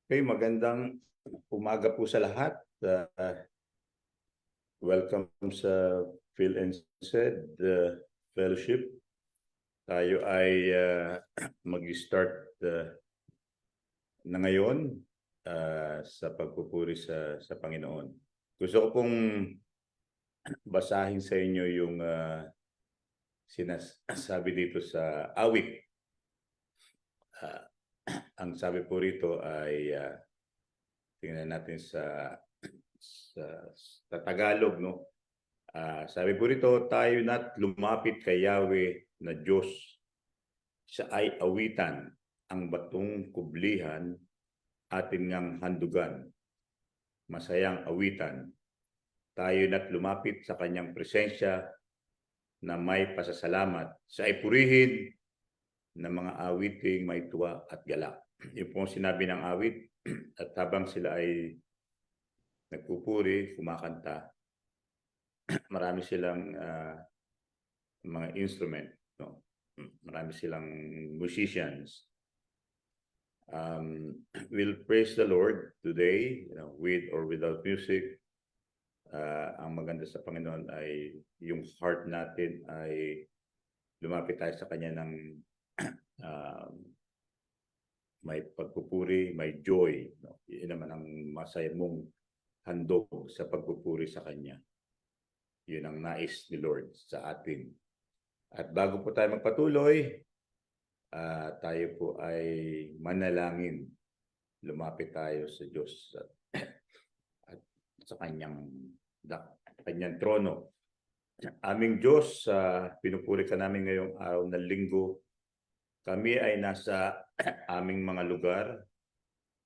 Okay, magandang umaga po sa lahat. Welcome sa Phil and Said Fellowship. Tayo ay mag-start na ngayon sa pagpupuri sa Panginoon. Gusto ko pong basahin sa inyo yung sinasabi dito sa awit. Ang sabi po rito ay tingnan natin sa Tagalog, no? Sabi po rito, tayo na't lumapit kay Yahweh na Diyos. Siya ay awitan, ang batong kublihan, atin ngang handugan. Masayang awitan, tayo na't lumapit sa kanyang presensya na may pasasalamat. Siya ay purihin ng mga awiting may tuwa at galak. Yung pong sinabi ng awit, at habang sila ay nagpupuri, kumakanta, marami silang mga instrument, no? Marami silang musicians. We'll praise the Lord today, with or without music. Ang maganda sa Panginoon ay yung heart natin ay lumapit tayo sa Kanya ng may pagpupuri, may joy. No? Yun naman ang masaya mong handog sa pagpupuri sa Kanya. Yun ang nais ni Lord sa atin. At bago po tayo magpatuloy, tayo po ay manalangin. Lumapit tayo sa Diyos at sa Kanyang trono. Aming Diyos, pinupuri ka namin ngayong araw ng linggo. Kami ay nasa aming mga lugar.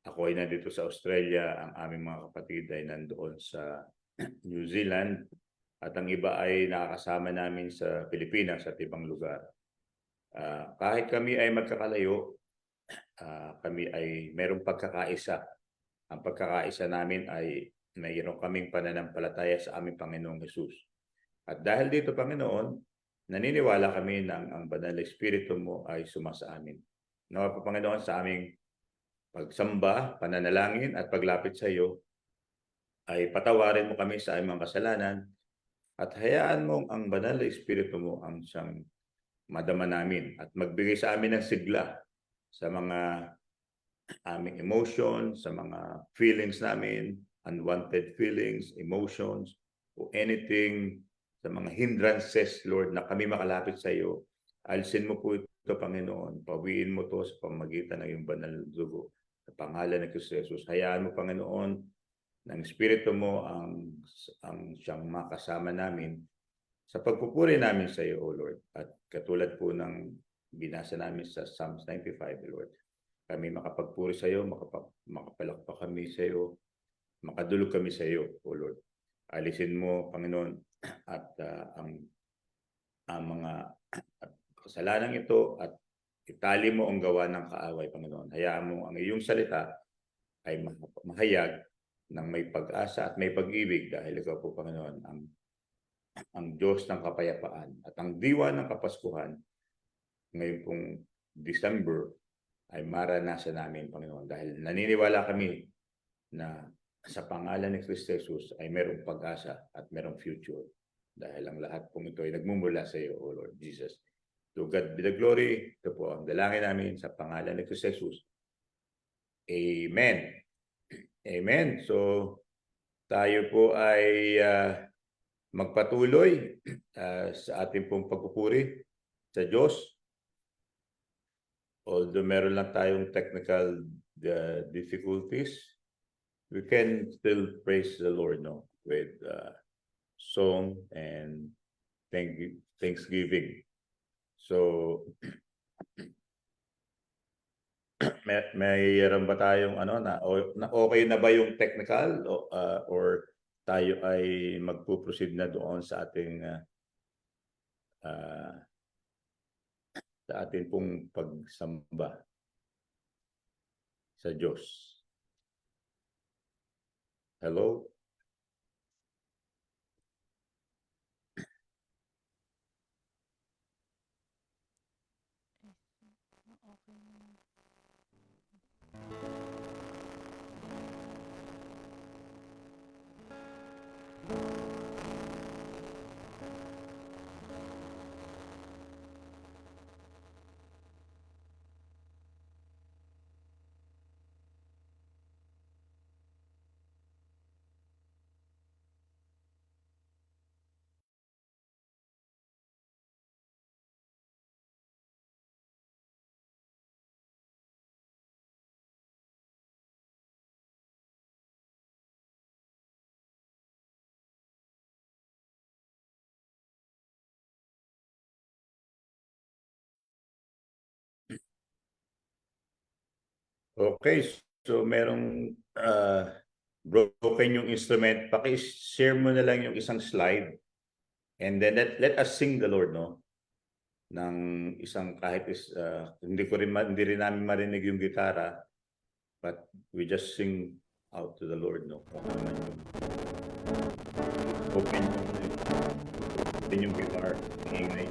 Ako ay nandito sa Australia, ang aming mga kapatid ay nandoon sa New Zealand, at ang iba ay nakakasama namin sa Pilipinas at ibang lugar. Kahit kami ay magkakalayo, kami ay mayroong pagkakaisa. Ang pagkakaisa namin ay mayroon kaming pananampalataya sa aming Panginoong Hesus. At dahil dito, Panginoon, naniniwala kami na ang Banal na Espiritu mo ay sumasa amin. Nawa po, Panginoon, sa aming pagsamba, pananalangin at paglapit sa iyo, ay patawarin mo kami sa aming mga kasalanan at hayaan mong ang Banal na Espiritu mo ang siyang madama namin at magbigay sa amin ng sigla sa mga aming emotions, sa mga feelings namin, unwanted feelings, emotions, o anything, sa mga hindrances, Lord, na kami makalapit sa iyo. Alisin mo po ito, Panginoon. Pawiin mo to sa pamagitan ng iyong banal na dugo. Sa pangalan ng Kristo Jesus, hayaan mo, Panginoon, ng Espiritu mo ang siyang makasama namin sa pagpupuri namin sa iyo, O Lord. At katulad po ng binasa namin sa Psalms 95, Lord, kami makapagpuri sa iyo, makapalakpak kami sa iyo, makadulog kami sa iyo, O Lord. Alisin mo, Panginoon, at ang mga kasalanan ito at itali mo ang gawa ng kaaway, Panginoon. Hayaan mo ang iyong salita ay mahayag ng may pag-asa at may pag-ibig dahil ikaw po, Panginoon, ang Diyos ng kapayapaan at ang diwa ng kapaskuhan ngayon pong December ay maranasan namin, Panginoon, dahil naniniwala kami na sa pangalan ni Kristo Jesus ay merong pag-asa at merong future. Dahil ang lahat pong ito ay nagmumula sa iyo, O Lord Jesus. To God be the glory. Ito po ang dalangin namin sa pangalan ni Kristo Jesus. Amen. Amen. So, tayo po ay magpatuloy sa ating pong pagpupuri sa Diyos. Although meron lang tayong technical difficulties, we can still praise the Lord, no, with song and thanksgiving. So, mayroon ba tayong na okay na ba yung technical or tayo ay magpo-proceed na doon sa ating pong pagsamba sa Diyos. Hello? Okay, so merong broken yung instrument. Paki-share mo na lang yung isang slide. And then let us sing the Lord, no? Ng isang kahit hindi rin namin marinig yung gitara, but we just sing out to the Lord, no? Kung ano man yung open yung guitar, ingay.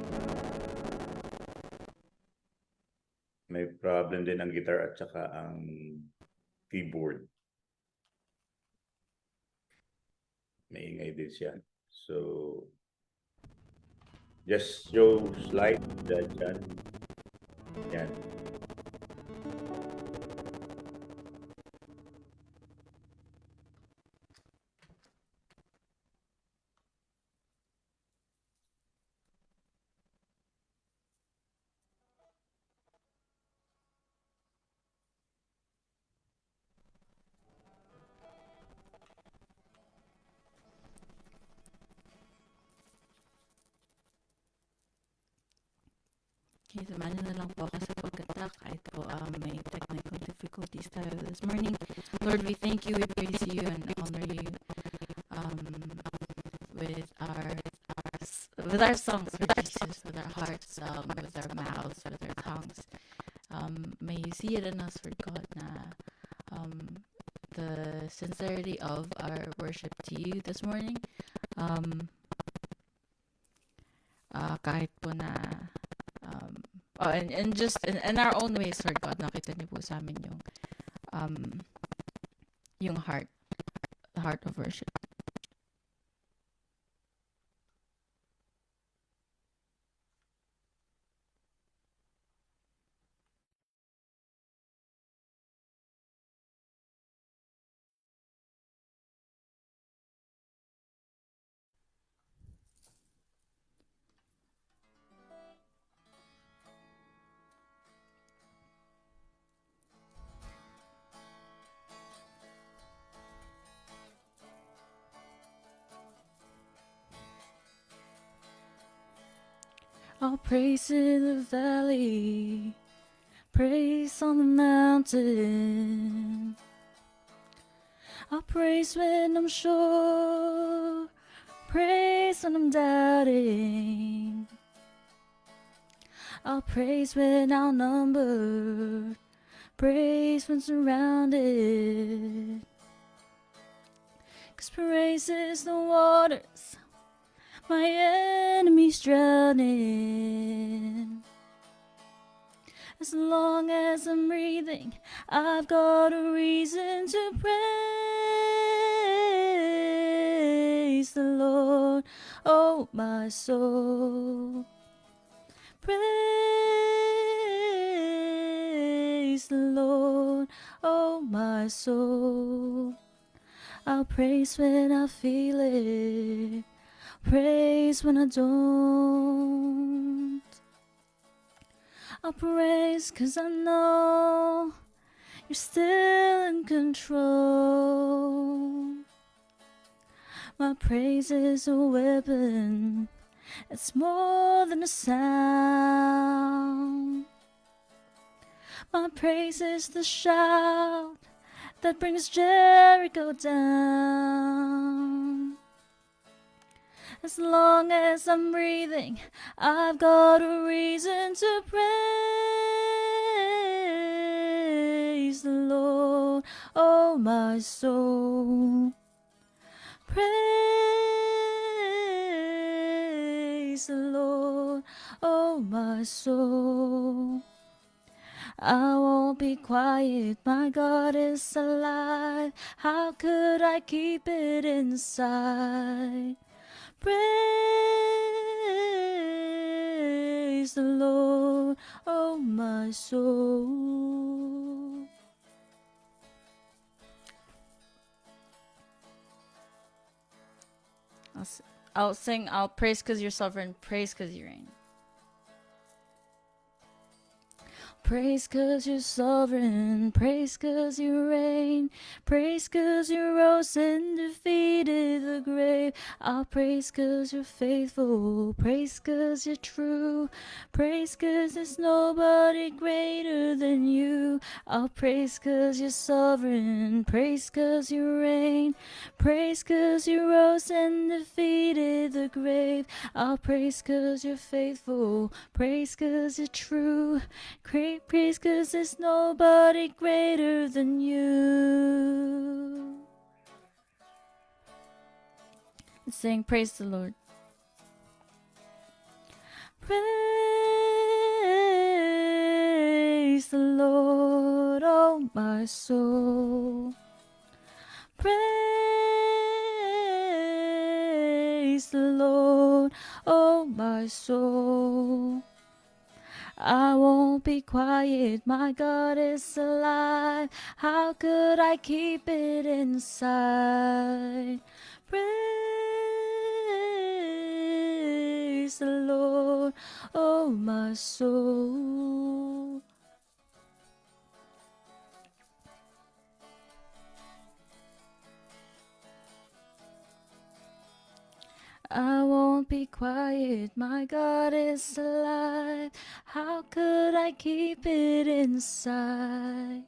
May problem din ang guitar at saka ang keyboard. May ingay din siya. So, just show slide dyan. Yan. Okay, samahan na lang po ako sa pagkatak. Kahit po may technical difficulties tayo this morning. Lord, we thank you, we praise you, and honor you with our songs, Lord Jesus, with our hearts, with our mouths, with our tongues. May you see it in us, Lord God, na the sincerity of our worship to you this morning. Kahit po na and just in our own ways, Lord God, nakita niyo po sa amin yung heart, the heart of worship. I'll praise in the valley, praise on the mountain. I'll praise when I'm sure, praise when I'm doubting. I'll praise when outnumbered, praise when surrounded. 'Cause praise is the waters my enemies drowning. As long as I'm breathing, I've got a reason to praise the Lord, oh my soul. Praise the Lord, oh my soul. I'll praise when I feel it, praise when I don't. I'll praise 'cause I know you're still in control. My praise is a weapon, it's more than a sound. My praise is the shout that brings Jericho down. As long as I'm breathing, I've got a reason to praise the Lord, oh my soul. Praise the Lord, oh my soul. I won't be quiet, my God is alive. How could I keep it inside? Praise the Lord, oh my soul. I'll sing, I'll praise 'cause you're sovereign, praise 'cause you reign. Praise 'cause you're sovereign, praise 'cause you reign, praise 'cause you rose and defeated the grave. I'll praise 'cause you're faithful, praise 'cause you're true, praise 'cause there's nobody greater than you. I'll praise 'cause you're sovereign, praise 'cause you reign, praise 'cause you rose and defeated the grave. I'll praise 'cause you're faithful, praise 'cause you're true, great praise 'cause there's nobody greater than you. Sing praise the Lord. Praise the Lord, oh my soul. Praise the Lord, oh my soul. I won't be quiet, my God is alive. How could I keep it inside? Praise the Lord, oh my soul. I won't be quiet, my God is alive. How could I keep it inside?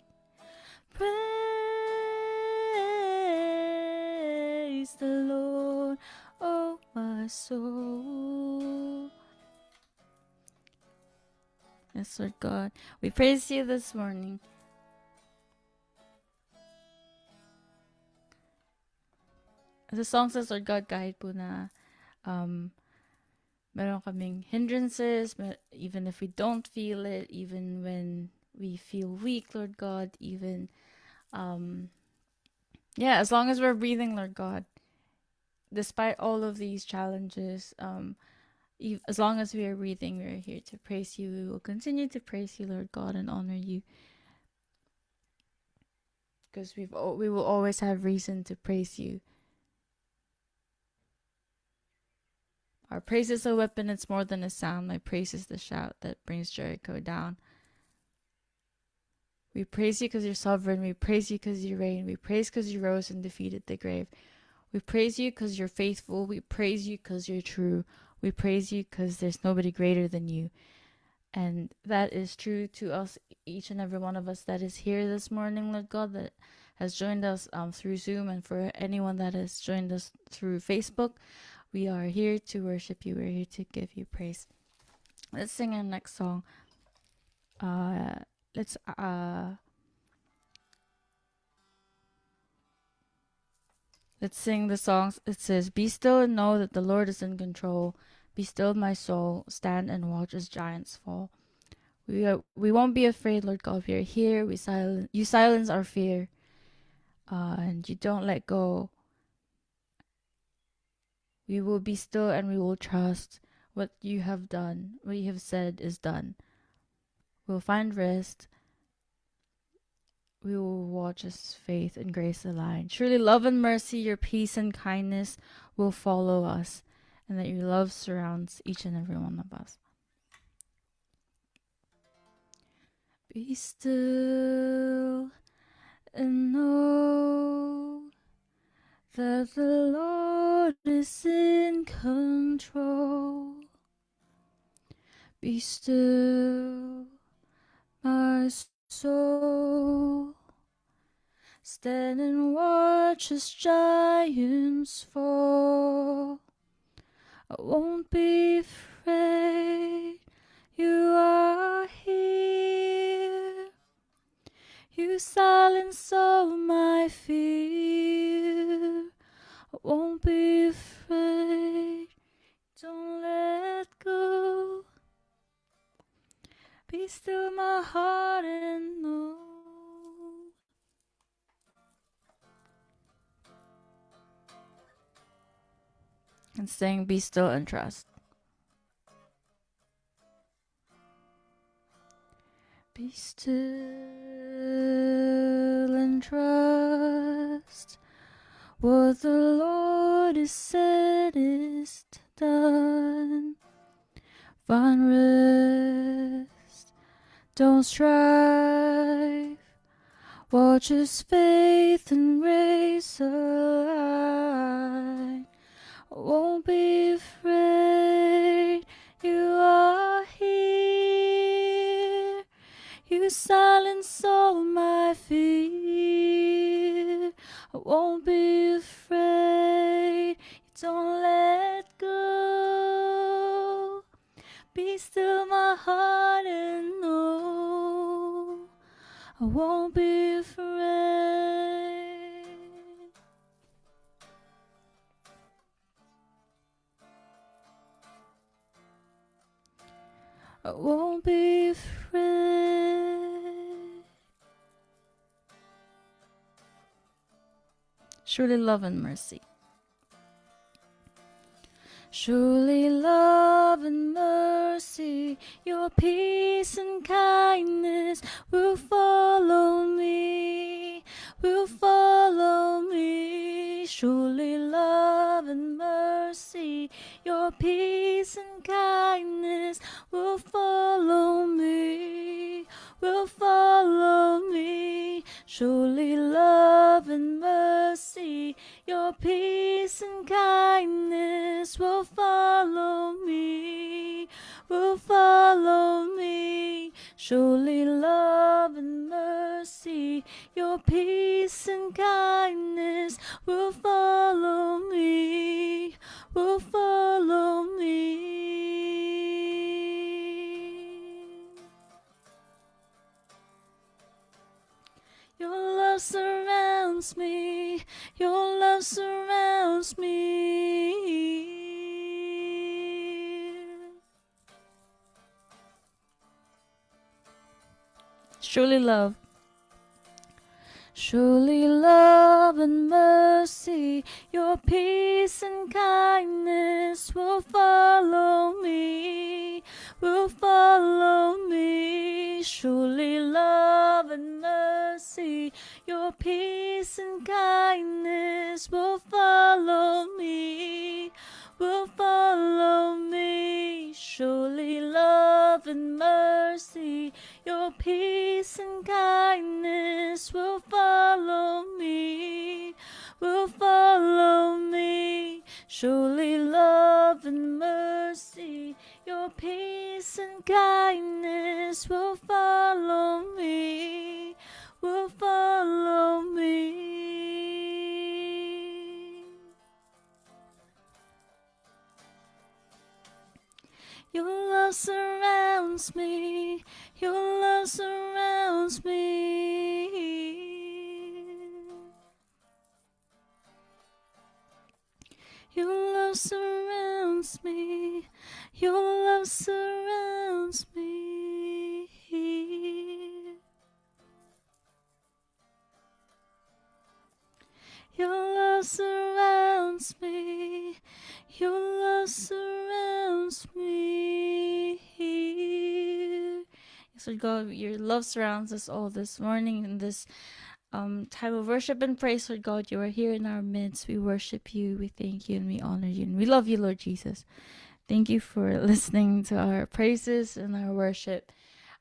Praise the Lord, oh my soul. Yes, Lord God, we praise you this morning. The song says, Lord God, kahit po na meron kaming hindrances, even if we don't feel it, even when we feel weak, Lord God, even, as long as we're breathing, Lord God, despite all of these challenges, as long as we are breathing, we are here to praise you. We will continue to praise you, Lord God, and honor you. Because we will always have reason to praise you. Our praise is a weapon, it's more than a sound. My praise is the shout that brings Jericho down. We praise you because you're sovereign. We praise you because you reign. We praise because you rose and defeated the grave. We praise you because you're faithful. We praise you because you're true. We praise you because there's nobody greater than you. And that is true to us, each and every one of us that is here this morning, Lord God, that has joined us through Zoom, and for anyone that has joined us through Facebook. We are here to worship you. We're here to give you praise. Let's sing our next song. Let's sing the songs. It says, "Be still and know that the Lord is in control. Be still, my soul. Stand and watch as giants fall." We won't be afraid, Lord God. We are here. You silence our fear, and you don't let go. We will be still and we will trust what you have done. What you have said is done. We'll find rest. We will watch as faith and grace align. Surely love and mercy, your peace and kindness will follow us, and that your love surrounds each and every one of us. Be still and know that the Lord is in control. Be still, my soul. Stand and watch as giants fall. I won't be afraid. You are here. You silence all my fear. I won't be afraid. Don't let go. Be still, my heart, and know. And saying, be still and trust. Be still and trust. What the Lord has said is done. Find rest. Don't strive. Watch His faith and grace align. Won't be afraid. You are here. You silence all my fear. I won't be afraid. Don't let go. Be still my heart and know I won't be afraid. I won't be afraid. Surely love and mercy. Surely love and mercy, your peace and kindness will follow me, will follow me. Surely love and mercy, your peace and kindness will follow me, will follow me. Surely love and mercy, your peace and kindness will follow me, will follow me. Surely love and mercy, your peace and kindness will follow me, will follow me. Your love surrounds me, your love surrounds me. Surely love. Surely love and mercy, your peace and kindness will follow me, will follow me. Surely love and mercy, your peace and kindness will follow me, will follow me. Surely love and mercy, your peace and kindness will follow me, will follow me. Surely love and mercy, your peace and kindness will follow me, will follow me. Your love surrounds me, your love surrounds me. Your love surrounds me, your love surrounds me. Your love surrounds me, your love surrounds me. Yes, Lord God, your love surrounds us all this morning in this time of worship and praise. Lord God, you are here in our midst. We worship you, we thank you, and we honor you, and we love you, Lord Jesus. Thank you for listening to our praises and our worship,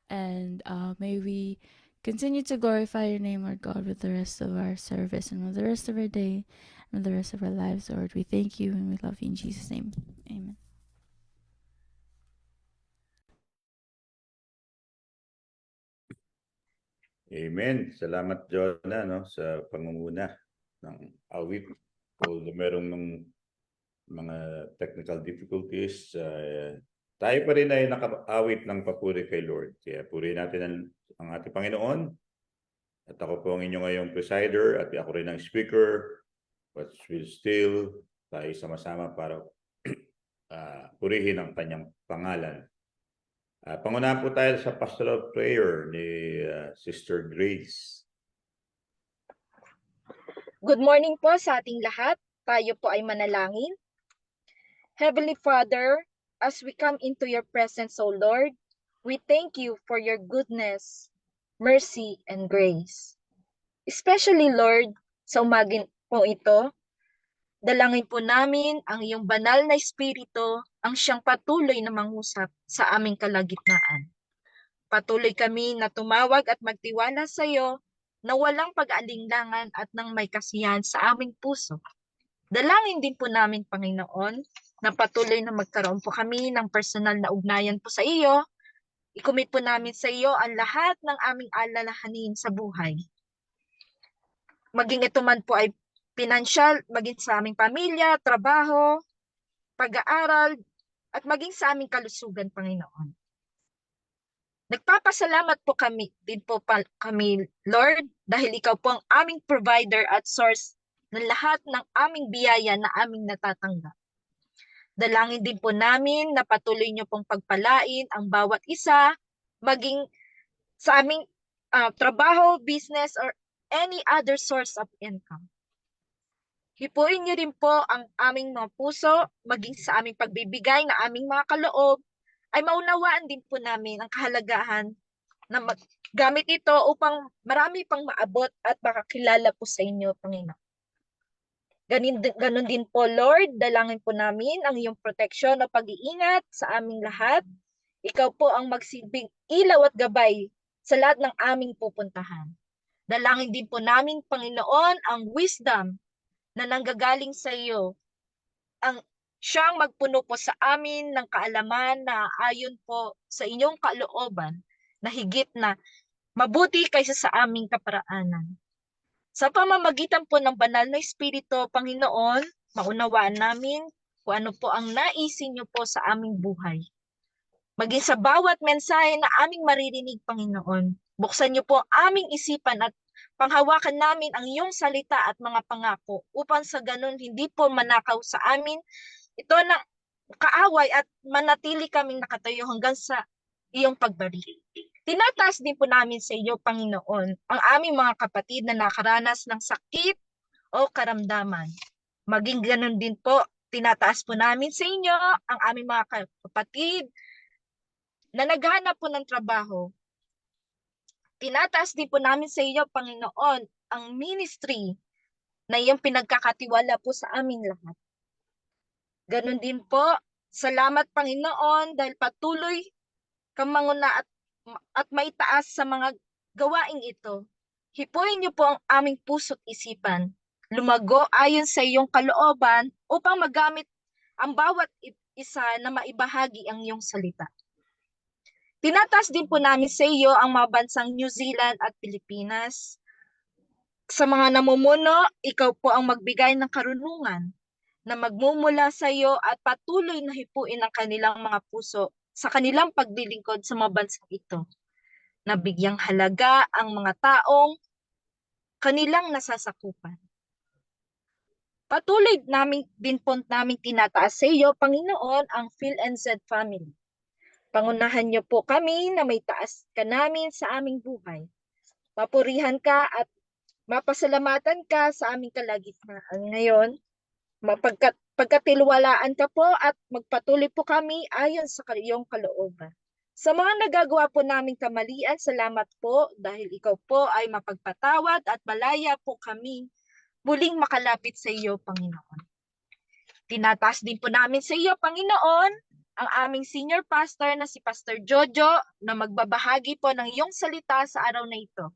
and may we continue to glorify your name, Lord God, with the rest of our service and with the rest of our day and with the rest of our lives, Lord. We thank you and we love you in Jesus' name. Amen. Amen. Salamat, Jonah, no, sa pangunguna ng awit. Although merong mga technical difficulties, tayo pa rin ay nakaawit ng papuri kay Lord. Kaya purihin natin ang ating Panginoon. At ako po ang inyong ngayong presider at ako rin ang speaker. But will still tayo sama-sama para purihin ang kanyang pangalan. Pangunahan po tayo sa pastoral prayer ni Sister Grace. Good morning po sa ating lahat. Tayo po ay manalangin. Heavenly Father, as we come into your presence, O Lord, we thank you for your goodness, mercy, and grace. Especially, Lord, sa umagin po ito, dalangin po namin ang iyong banal na espiritu ang siyang patuloy na mangusap sa aming kalagitnaan. Patuloy kami na tumawag at magtiwala sa iyo na walang pag-aalinlangan at ng may kasiyahan sa aming puso. Dalangin din po namin, Panginoon, na patuloy na magkaroon po kami ng personal na ugnayan po sa iyo. I-commit po namin sa iyo ang lahat ng aming alalahanin sa buhay. Maging ito man po ay pinansyal, maging sa aming pamilya, trabaho, pag-aaral, at maging sa aming kalusugan, Panginoon. Nagpapasalamat po kami, Lord, dahil ikaw po ang aming provider at source ng lahat ng aming biyaya na aming natatanggap. Dalangin din po namin na patuloy niyo pong pagpalain ang bawat isa, maging sa aming trabaho, business, or any other source of income. Hipuin niyo rin po ang aming mga puso, maging sa aming pagbibigay na aming mga kaloob, ay maunawaan din po namin ang kahalagahan na gamit ito upang marami pang maabot at makakilala po sa inyo, Panginoon. Ganon din po, Lord, dalangin po namin ang iyong proteksyon o pag-iingat sa aming lahat. Ikaw po ang magsilbing ilaw at gabay sa lahat ng aming pupuntahan. Dalangin din po namin, Panginoon, ang wisdom na nanggagaling sa iyo, ang siyang magpuno po sa amin ng kaalaman na ayon po sa inyong kalooban na higit na mabuti kaysa sa aming kaparaanan. Sa pamamagitan po ng banal na Espiritu, Panginoon, maunawaan namin kung ano po ang naisin niyo po sa aming buhay. Maging sa bawat mensahe na aming maririnig, Panginoon, buksan niyo po ang aming isipan at panghawakan namin ang iyong salita at mga pangako upang sa ganun hindi po manakaw sa amin ito ng kaaway at manatili kaming nakatayo hanggang sa iyong pagbalik. Tinataas din po namin sa iyo, Panginoon, ang aming mga kapatid na nakaranas ng sakit o karamdaman. Maging ganun din po, tinataas po namin sa inyo ang aming mga kapatid na naghahanap po ng trabaho. Tinataas din po namin sa iyo, Panginoon, ang ministry na iyong pinagkakatiwala po sa aming lahat. Ganon din po, salamat, Panginoon, dahil patuloy kang manguna at maitaas sa mga gawaing ito. Hipuin niyo po ang aming puso't isipan. Lumago ayon sa iyong kalooban upang magamit ang bawat isa na maibahagi ang iyong salita. Tinataas din po namin sa iyo ang mga bansang New Zealand at Pilipinas. Sa mga namumuno, ikaw po ang magbigay ng karunungan na magmumula sa iyo at patuloy na hipuin ang kanilang mga puso sa kanilang paglilingkod sa mga bansang ito. Nabigyang halaga ang mga taong kanilang nasasakupan. Patuloy din po namin tinataas sa iyo, Panginoon, ang PhilNZ family. Pangunahan niyo po kami na may taas ka namin sa aming buhay. Papurihan ka at mapasalamatan ka sa aming kalagitnaan ngayon. Pagkatiwalaan ka po at magpatuloy po kami ayon sa iyong kalooban. Sa mga nagagawa po namin kamalian, salamat po dahil ikaw po ay mapagpatawad at malaya po kami muling makalapit sa iyo, Panginoon. Tinataas din po namin sa iyo, Panginoon, ang aming senior pastor na si Pastor Jojo na magbabahagi po ng iyong salita sa araw na ito.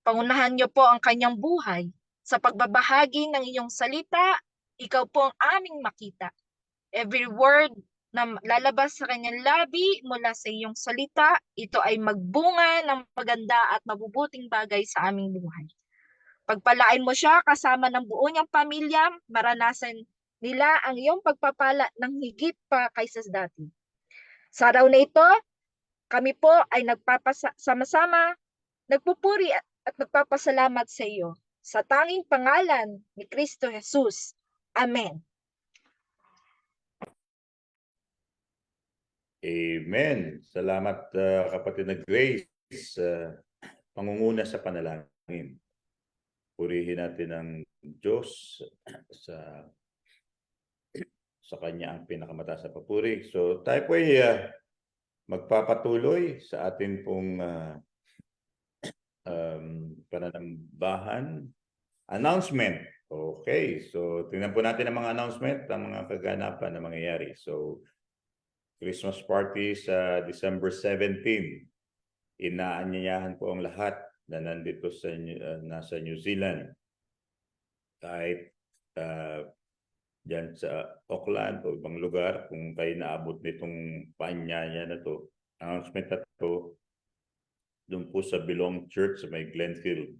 Pangunahan niyo po ang kanyang buhay. Sa pagbabahagi ng iyong salita, ikaw po ang aming makita. Every word na lalabas sa kanyang labi mula sa iyong salita, ito ay magbunga ng maganda at mabubuting bagay sa aming buhay. Pagpalain mo siya kasama ng buo niyang pamilya, maranasan nila ang iyong pagpapala ng higit pa kaysa dati. Sa araw na ito, kami po ay nagpapasama-sama, nagpupuri at nagpapasalamat sa iyo. Sa tanging pangalan ni Kristo Jesus. Amen. Amen. Salamat kapatid na Grace. Pangunguna sa panalangin. Purihin natin ang Diyos sa Kanya ang pinakamataas na papuri. So tayo po ay magpapatuloy sa atin pong pananambahan. Announcement. Okay, so tingnan po natin ang mga announcement, ang mga kaganapan na mangyayari. So Christmas party sa December 17. inaanyayahan po ang lahat na nandito sa nasa New Zealand, kahit dyan sa Auckland o ibang lugar, kung kayo naabot nitong paanyaya na to, announcement na to, doon po sa Belong Church sa may Glenfield,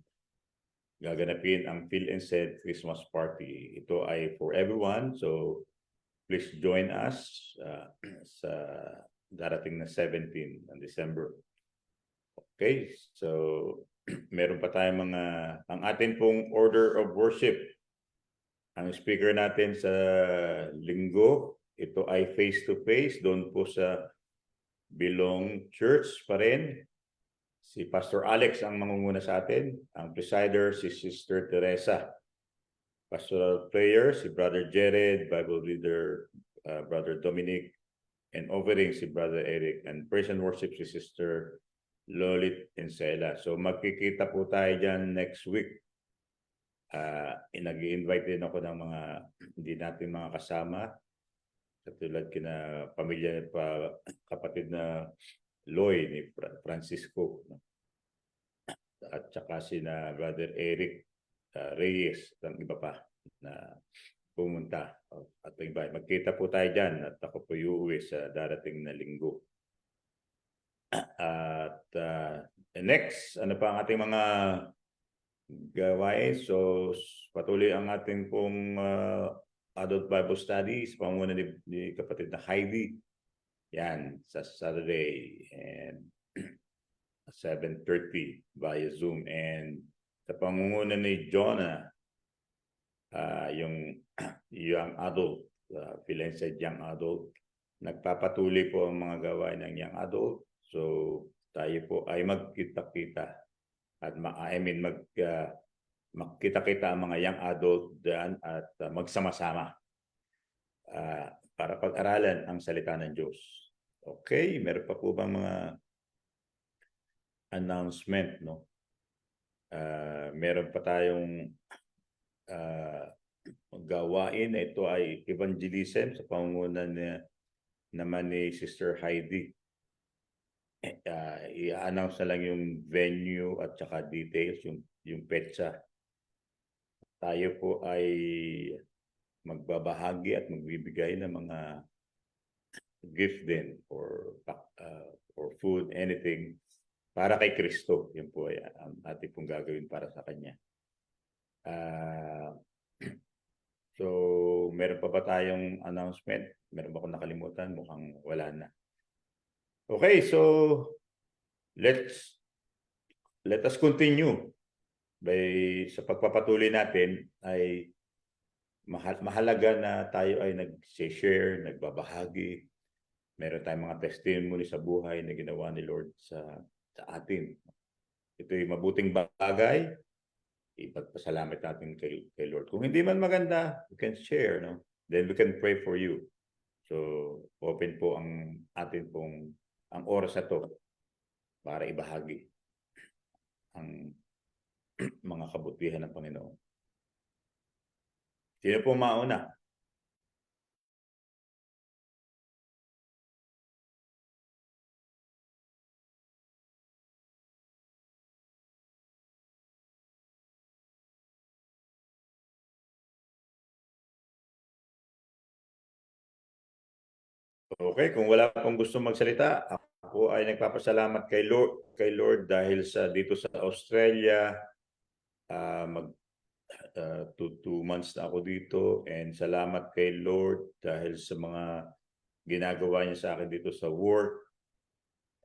gaganapin ang Phil and Said Christmas Party. Ito ay for everyone, so please join us sa darating na 17 ng December. Okay, so meron pa tayong ang atin pong order of worship. Ang speaker natin sa linggo, ito ay face-to-face doon po sa Belong Church pa rin. Si Pastor Alex ang mangunguna sa atin. Ang presider, si Sister Teresa. Pastoral prayer, si Brother Jared. Bible reader, Brother Dominic. And offering, si Brother Eric. And praise and worship, si Sister Lolit Insela. So magkikita po tayo dyan next week. Nag-i-invite din ako ng mga hindi natin mga kasama. Katulad kina pamilya pa kapatid na Loy ni Francisco, at saka si na Brother Eric Reyes at iba pa na pumunta at iba. Magkita po tayo dyan at ako po uuwi sa darating na linggo. At next, ano pa ang ating mga gawain? So patuloy ang ating pong adult Bible study sa pamumuno ni kapatid na Heidi. Yan, sa Saturday and 7:30 via Zoom. And sa pamumuno ni Jonah, yung young adult, Philense young adult, nagpapatuloy po ang mga gawain ng young adult. So tayo po ay magkita-kita at magkita-kita ang mga young adult dyan at magsama-sama para pag-aralan ang salita ng Diyos. Okay, meron pa po bang mga announcement, no? Meron pa tayong gawain. Ito ay evangelism sa pamumuno naman ni Sister Heidi. I-announce na lang yung venue at saka details, yung petsa. Tayo po ay magbabahagi at magbibigay ng mga gift din or food, anything para kay Kristo. Yun po ay ang ating pong gagawin para sa Kanya. So, meron pa ba tayong announcement? Meron ba akong nakalimutan? Mukhang wala na. Okay, so let us continue. Sa pagpapatuloy natin ay mahalaga na tayo ay nag-share, nagbabahagi. Meron tayong mga testimony sa buhay na ginawa ni Lord sa atin. Ito'y mabuting bagay. Ipagpasalamat natin kay Lord. Kung hindi man maganda, we can share, no? Then we can pray for you. So, open po ang atin pong ang oras na to para ibahagi ang mga kabutihan ng Panginoon. Sino po mauna? Okay, kung wala pong gusto magsalita, ako ay nagpapasalamat kay Lord dahil dito sa Australia, 2 months na ako dito, and salamat kay Lord dahil sa mga ginagawa niya sa akin dito sa work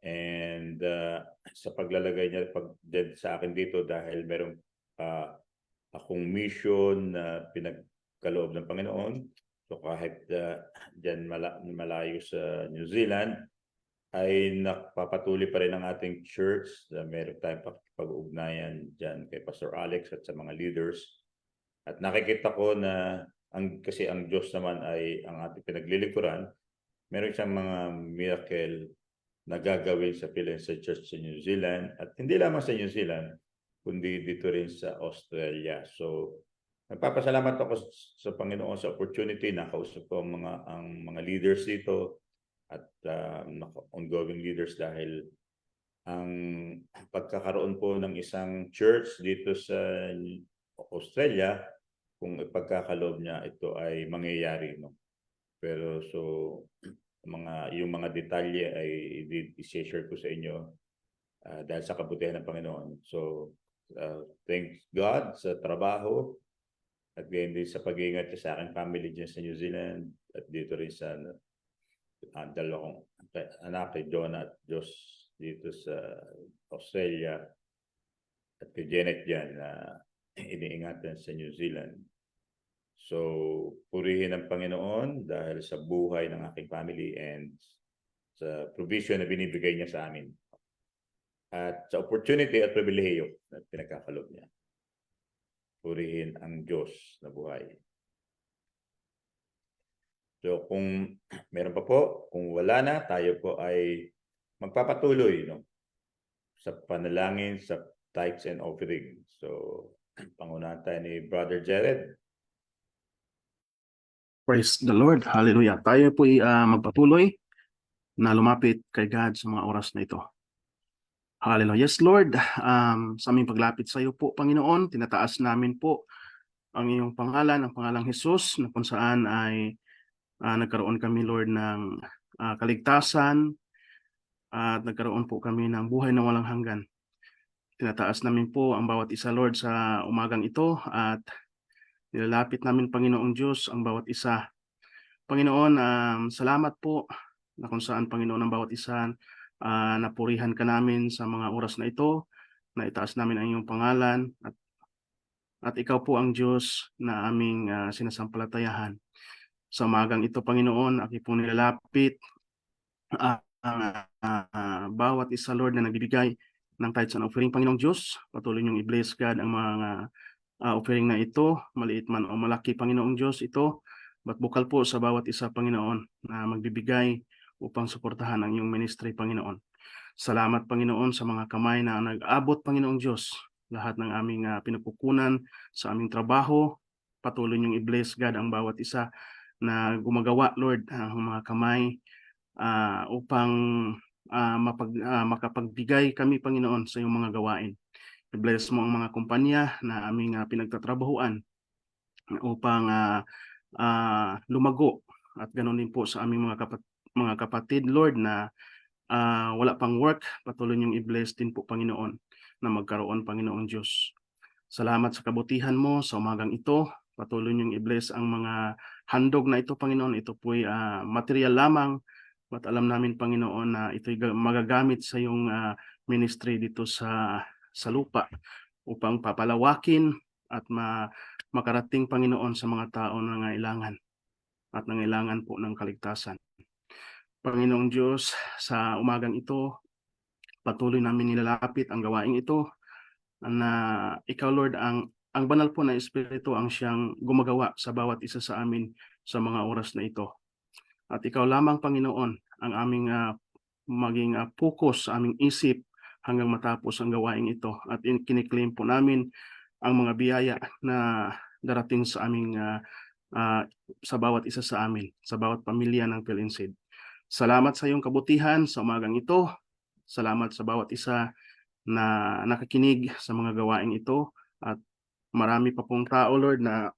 and sa paglalagay niya sa akin dito dahil merong akong mission na pinagkaloob ng Panginoon. So kahit dyan malayo sa New Zealand, ay napapatuloy pa rin ang ating church na meron tayong pag-ugnayan dyan kay Pastor Alex at sa mga leaders. At nakikita ko na kasi ang Diyos naman ay ang ating pinaglilikuran, meron siyang mga miracle na gagawin sa Philense Church sa New Zealand at hindi lamang sa New Zealand, kundi dito rin sa Australia. So nagpapasalamat ako sa Panginoon sa opportunity na kausap ko ang mga leaders dito at ongoing leaders dahil ang pagkakaroon po ng isang church dito sa Australia, kung ipagkakaloob niya, ito ay mangyayari, no? Pero so yung mga detalye ay i-share ko sa inyo dahil sa kabutihan ng Panginoon. So thank God sa trabaho at gayon din sa pag-iingat niya sa aking family dyan sa New Zealand at dito rin sa dalawang anak kay Jonah at Diyos dito sa Australia at kay Janet dyan na iniingatan sa New Zealand. So, purihin ang Panginoon dahil sa buhay ng aking family and sa provision na binibigay niya sa amin. At sa opportunity at pribilehiyo na pinagkakalob niya. Purihin ang Diyos na buhay. So, kung meron pa po, kung wala na, tayo po ay magpapatuloy, no? Sa panalangin, sa tithes and offering. So, pangunahan tayo ni Brother Jared. Praise the Lord. Hallelujah. Tayo po magpatuloy na lumapit kay God sa mga oras na ito. Hallelujah. Yes, Lord. Sa aming paglapit sa iyo po, Panginoon, tinataas namin po ang iyong pangalan, ang pangalang Jesus, na kung saan ay nagkaroon kami, Lord, ng kaligtasan at nagkaroon po kami ng buhay na walang hanggan. Tinataas namin po ang bawat isa, Lord, sa umagang ito at nilalapit namin, Panginoong Diyos, ang bawat isa. Panginoon, salamat po na kung saan, Panginoon, ang bawat isa napurihan ka namin sa mga oras na ito, na itaas namin ang iyong pangalan at ikaw po ang Diyos na aming sinasampalatayahan. Sa umagang ito, Panginoon, aki po nilalapit ang bawat isa, Lord, na nagbibigay ng tithes and offering, Panginoong Diyos. Patuloy niyong i-bless, God, ang mga offering na ito, maliit man o malaki, Panginoong Diyos, ito. Ba't bukal po sa bawat isa, Panginoon, na magbibigay upang suportahan ang iyong ministry, Panginoon. Salamat, Panginoon, sa mga kamay na nag-abot, Panginoong Diyos, lahat ng aming pinagkukunan sa aming trabaho. Patuloy niyong i-bless, God, ang bawat isa na gumagawa, Lord, ang mga kamay upang makapagbigay kami, Panginoon, sa iyong mga gawain. I-bless mo ang mga kumpanya na aming pinagtatrabahuan upang lumago at ganoon din po sa aming mga kapatid, Lord, na wala pang work. Patuloy niyong i-bless din po, Panginoon, na magkaroon, Panginoong Diyos. Salamat sa kabutihan mo sa umagang ito. Patuloy niyong i-bless ang mga handog na ito, Panginoon. Ito po'y material lamang. At alam namin, Panginoon, na ito'y magagamit sa iyong ministry dito sa lupa upang papalawakin at makarating, Panginoon, sa mga tao na nangailangan at nangailangan po ng kaligtasan. Panginoong Diyos, sa umagang ito, patuloy namin nilalapit ang gawaing ito na ikaw, Lord, ang banal po na Espiritu ang siyang gumagawa sa bawat isa sa amin sa mga oras na ito. At ikaw lamang, Panginoon, ang aming maging focus sa aming isip hanggang matapos ang gawaing ito. At kiniklaim po namin ang mga biyaya na darating sa aming sa bawat isa sa amin, sa bawat pamilya ng Pilinsid. Salamat sa iyong kabutihan sa umagang ito. Salamat sa bawat isa na nakikinig sa mga gawaing ito. At marami pa pong tao, Lord, na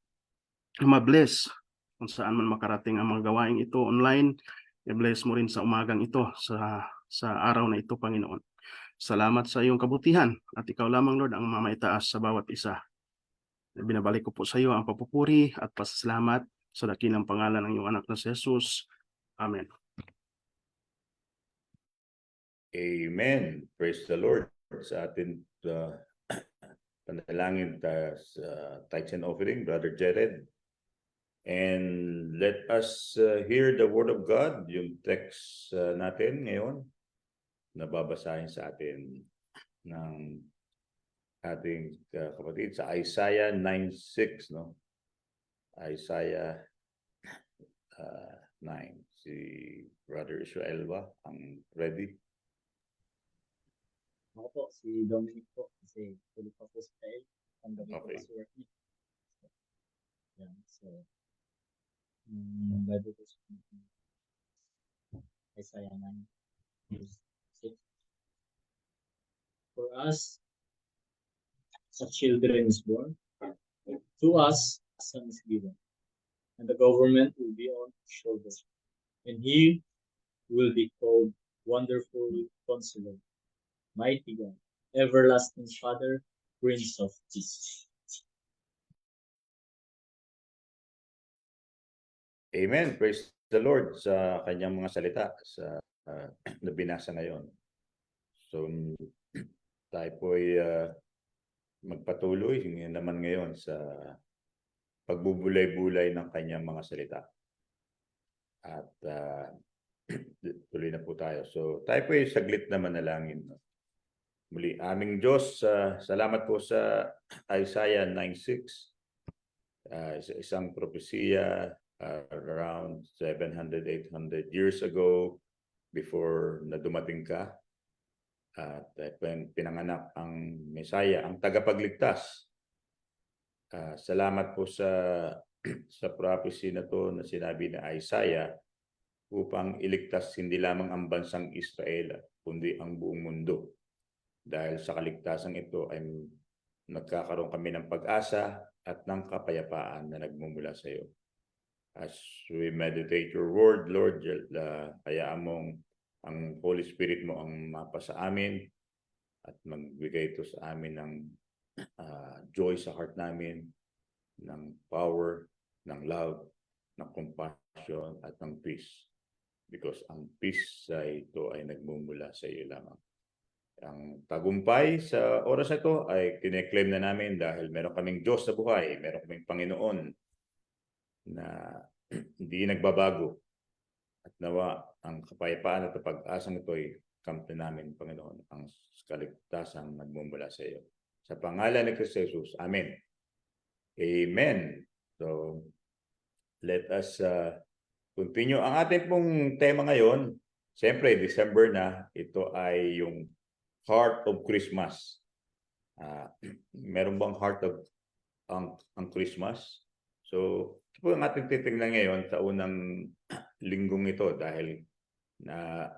ma-bless kung saan man makarating ang mga gawaing ito online. I-bless mo rin sa umagang ito, sa araw na ito, Panginoon. Salamat sa iyong kabutihan at ikaw lamang, Lord, ang mamaitaas sa bawat isa. Binabalik ko po sa iyo ang papupuri at pasasalamat sa dakilang pangalan ng iyong anak na si Jesus. Amen. Amen. Praise the Lord. Sa atin panalangin sa tithes and offering, Brother Jared. And let us hear the word of God, yung text natin ngayon, na babasahin sa atin ng ating kapatid sa Isaiah 9:6, no? Isaiah 9. Si Brother Israel ba ang ready? Ako po, si Dominic po, kasi tulog pa po sa kail. Ang gabi po Okay. kasi work niya. Yan, so, Bible po sa Isaiah 9, verse 6. us, a children is born. To us, a son is given. And the government will be on his shoulders. And he will be called Wonderful Counselor, Mighty God, Everlasting Father, Prince of Peace. Amen. Praise the Lord sa kanyang mga salita na binasa ngayon. So, tayo po'y magpatuloy naman ngayon sa pagbubulay-bulay ng kanyang mga salita. At tuloy na po tayo. So, tayo po'y saglit na manalangin. Muli, aming Diyos, salamat po sa Isaiah 9:6. Isang propesiya around 700, 800 years ago before na dumating ka. At pinanganak ang Messiah, ang tagapagligtas. Salamat po sa prophecy na to na sinabi ni Isaiah upang iligtas hindi lamang ang bansang Israel kundi ang buong mundo. Dahil sa kaligtasan ito ay nagkakaroon kami ng pag-asa at ng kapayapaan na nagmumula sa iyo. As we meditate your word, Lord, hayaan mong ang Holy Spirit mo ang mapa sa amin at magbigay ito sa amin ng joy sa heart namin, ng power, ng love, ng compassion at ng peace. Because ang peace ito ay nagmumula sa iyo lamang. Ang tagumpay sa oras na ito ay kine-claim na namin dahil meron kaming Diyos sa buhay, meron kaming Panginoon na hindi nagbabago. At nawa ang kapayapaan at pag-asang ito ay kampi namin, Panginoon, ang kaligtasang nagmumula sa iyo. Sa pangalan ni Kristo Jesus. Amen. Amen. So, let us continue. Ang ating pong tema ngayon, siyempre, December na, ito ay yung Heart of Christmas. Meron bang heart of ang Christmas? So, ito po ang ating titingnan ngayon sa unang linggong ito dahil na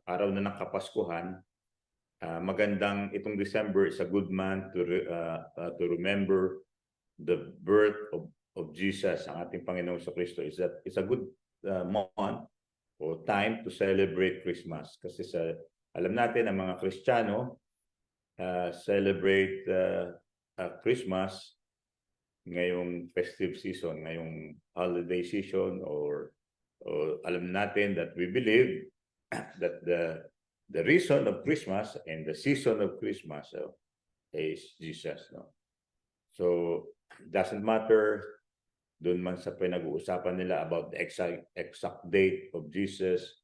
araw na ng Kapaskuhan. Magandang itong December is a good month to remember the birth of Jesus, ang ating Panginoong Kristo. It's a good month o time to celebrate Christmas kasi alam natin ang mga Kristiyano celebrate Christmas ngayong festive season, ngayong holiday season, or alam natin that we believe that the reason of Christmas and the season of Christmas is Jesus. No? So, doesn't matter doon man sa pinag-uusapan nila about the exact date of Jesus.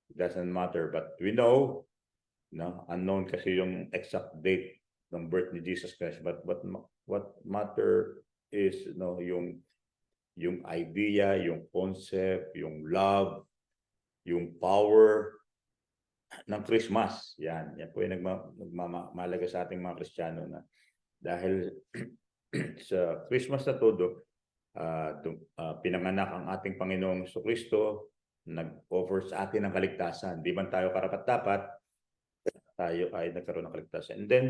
It doesn't matter, but we know, no, unknown kasi yung exact date ng birth ni Jesus Christ, but what matter is, no, yung idea, yung concept, yung love, yung power ng Christmas. Yan po yung nagmamahalaga sa ating mga Kristiyano na dahil sa Christmas na todo, pinanganak ang ating Panginoong Kristo, nag-offer sa atin ng kaligtasan. Di man tayo karapat-dapat, tayo ay nagkaroon ng kaligtasan. And then,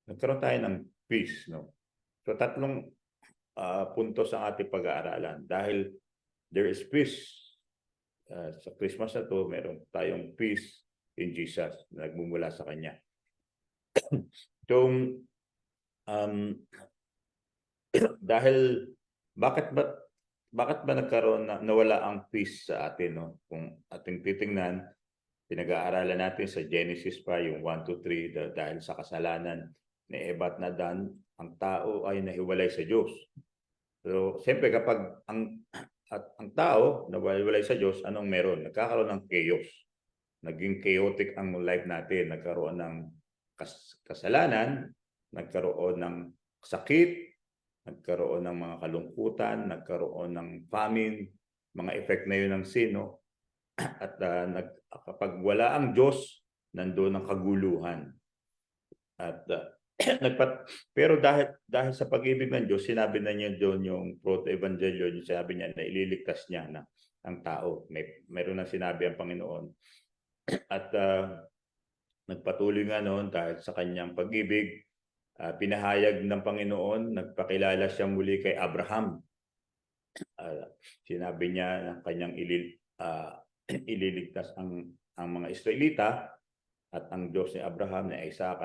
nagkaroon tayo ng peace. No? So, tatlong puntos ang ating pag-aaralan. Dahil there is peace sa Christmas na to, meron tayong peace in Jesus na nagmumula sa Kanya. So, dahil bakit ba nagkaroon nawala ang peace sa atin, no? Kung ating titingnan, pinag-aaralan natin sa Genesis pa yung 1 to 3 dahil sa kasalanan ni Eva at Adan, ang tao ay nahiwalay sa Diyos. So, siyempre kapag ang tao nahiwalay sa Diyos, anong meron? Nagkakaroon ng chaos. Naging chaotic ang life natin. Nagkaroon ng kasalanan, nagkaroon ng sakit, nagkaroon ng mga kalungkutan, nagkaroon ng famine, mga effect na yun ng sino. At kapag wala ang Diyos, nandoon ang kaguluhan. At pero dahil sa pag-ibig ng Diyos, sinabi na niya doon yung proto-evangelyo, sinabi niya na ililigtas niya na ang tao. Meron na sinabi ang Panginoon. At nagpatuloy nga noon dahil sa kanyang pag-ibig, pinahayag ng Panginoon, nagpakilala siya muli kay Abraham. Sinabi niya na kanyang ililigtas ang mga Israelita at ang Diyos ni Abraham, ni Isaac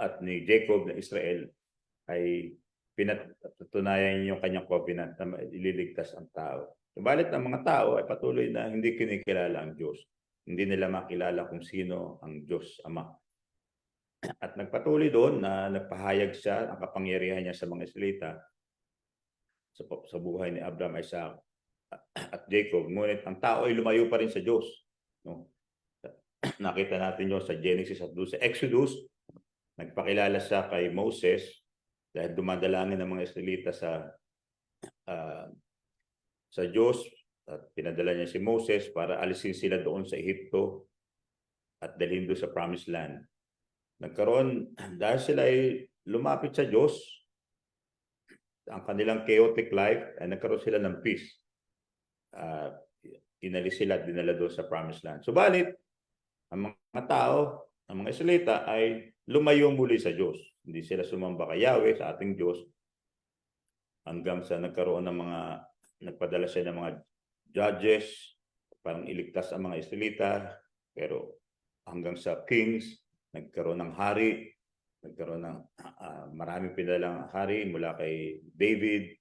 at ni Jacob na Israel ay pinatunayan yung kanyang covenant na ililigtas ang tao. Subalit ang mga tao ay patuloy na hindi kinikilala ang Diyos. Hindi nila makilala kung sino ang Diyos Ama. At nagpatuloy doon na nagpahayag siya ang kapangyarihan niya sa mga Israelita sa buhay ni Abraham, Isaac at Jacob. Ngunit ang tao ay lumayo pa rin sa Diyos. No? Nakita natin yun sa Genesis at doon sa Exodus. Nagpakilala siya kay Moses dahil dumadalangin ng mga Israelita sa Diyos at pinadala niya si Moses para alisin sila doon sa Ehipto at dalhin doon sa Promised Land. Nagkaroon, dahil sila ay lumapit sa Diyos, ang kanilang chaotic life, ay nagkaroon sila ng peace. Inalis sila at dinala doon sa Promised Land. Subalit, ang mga tao, ang mga Israelita ay lumayo muli sa Diyos. Hindi sila sumamba kay Yahweh, sa ating Diyos, hanggang sa nagkaroon ng nagpadala siya ng mga judges, parang iligtas ang mga Israelita, pero hanggang sa kings, nagkaroon ng hari, nagkaroon ng maraming pinalang hari mula kay David,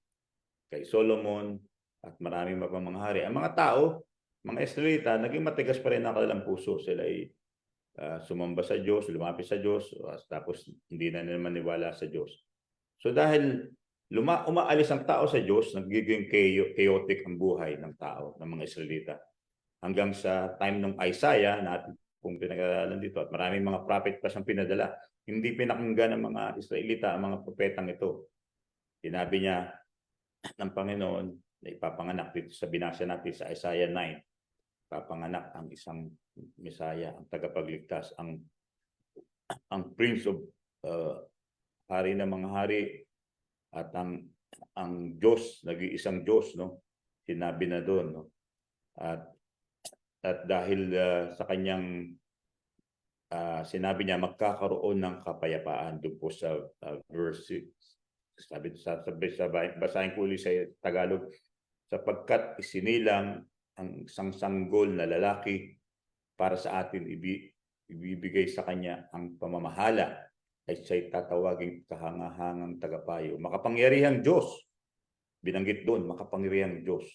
kay Solomon, at maraming mga hari. Ang mga tao, mga Israelita, naging matigas pa rin ang kanilang puso. Sila ay sumamba sa Diyos, lumapit sa Diyos, tapos hindi na naman maniwala sa Diyos. So dahil umaalis ang tao sa Diyos, nagiging chaotic ang buhay ng tao, ng mga Israelita. Hanggang sa time ng Isaiah, natin kung pinag-aralan dito, at maraming mga prophet pa siyang pinadala, hindi pinakinggan ng mga Israelita ang mga propetang ito. Sinabi niya ng Panginoon na ipapanganak dito sa binasa natin sa Isaiah 9, ipapanganak ang isang Mesaya, ang tagapagligtas, ang Prince of hari ng mga hari, at ang Diyos, nag-iisang Diyos, no? Sinabi na doon, no? At dahil sa kanyang sinabi niya, magkakaroon ng kapayapaan doon po sa verse 6. Basahin ko ulit sa Tagalog. Sapagkat isinilang ang isang sanggol na lalaki para sa atin, ibibigay sa kanya ang pamamahala, ay siya'y tatawaging kahangahangang tagapayo. Makapangyarihang Diyos. Binanggit doon, makapangyarihang Diyos.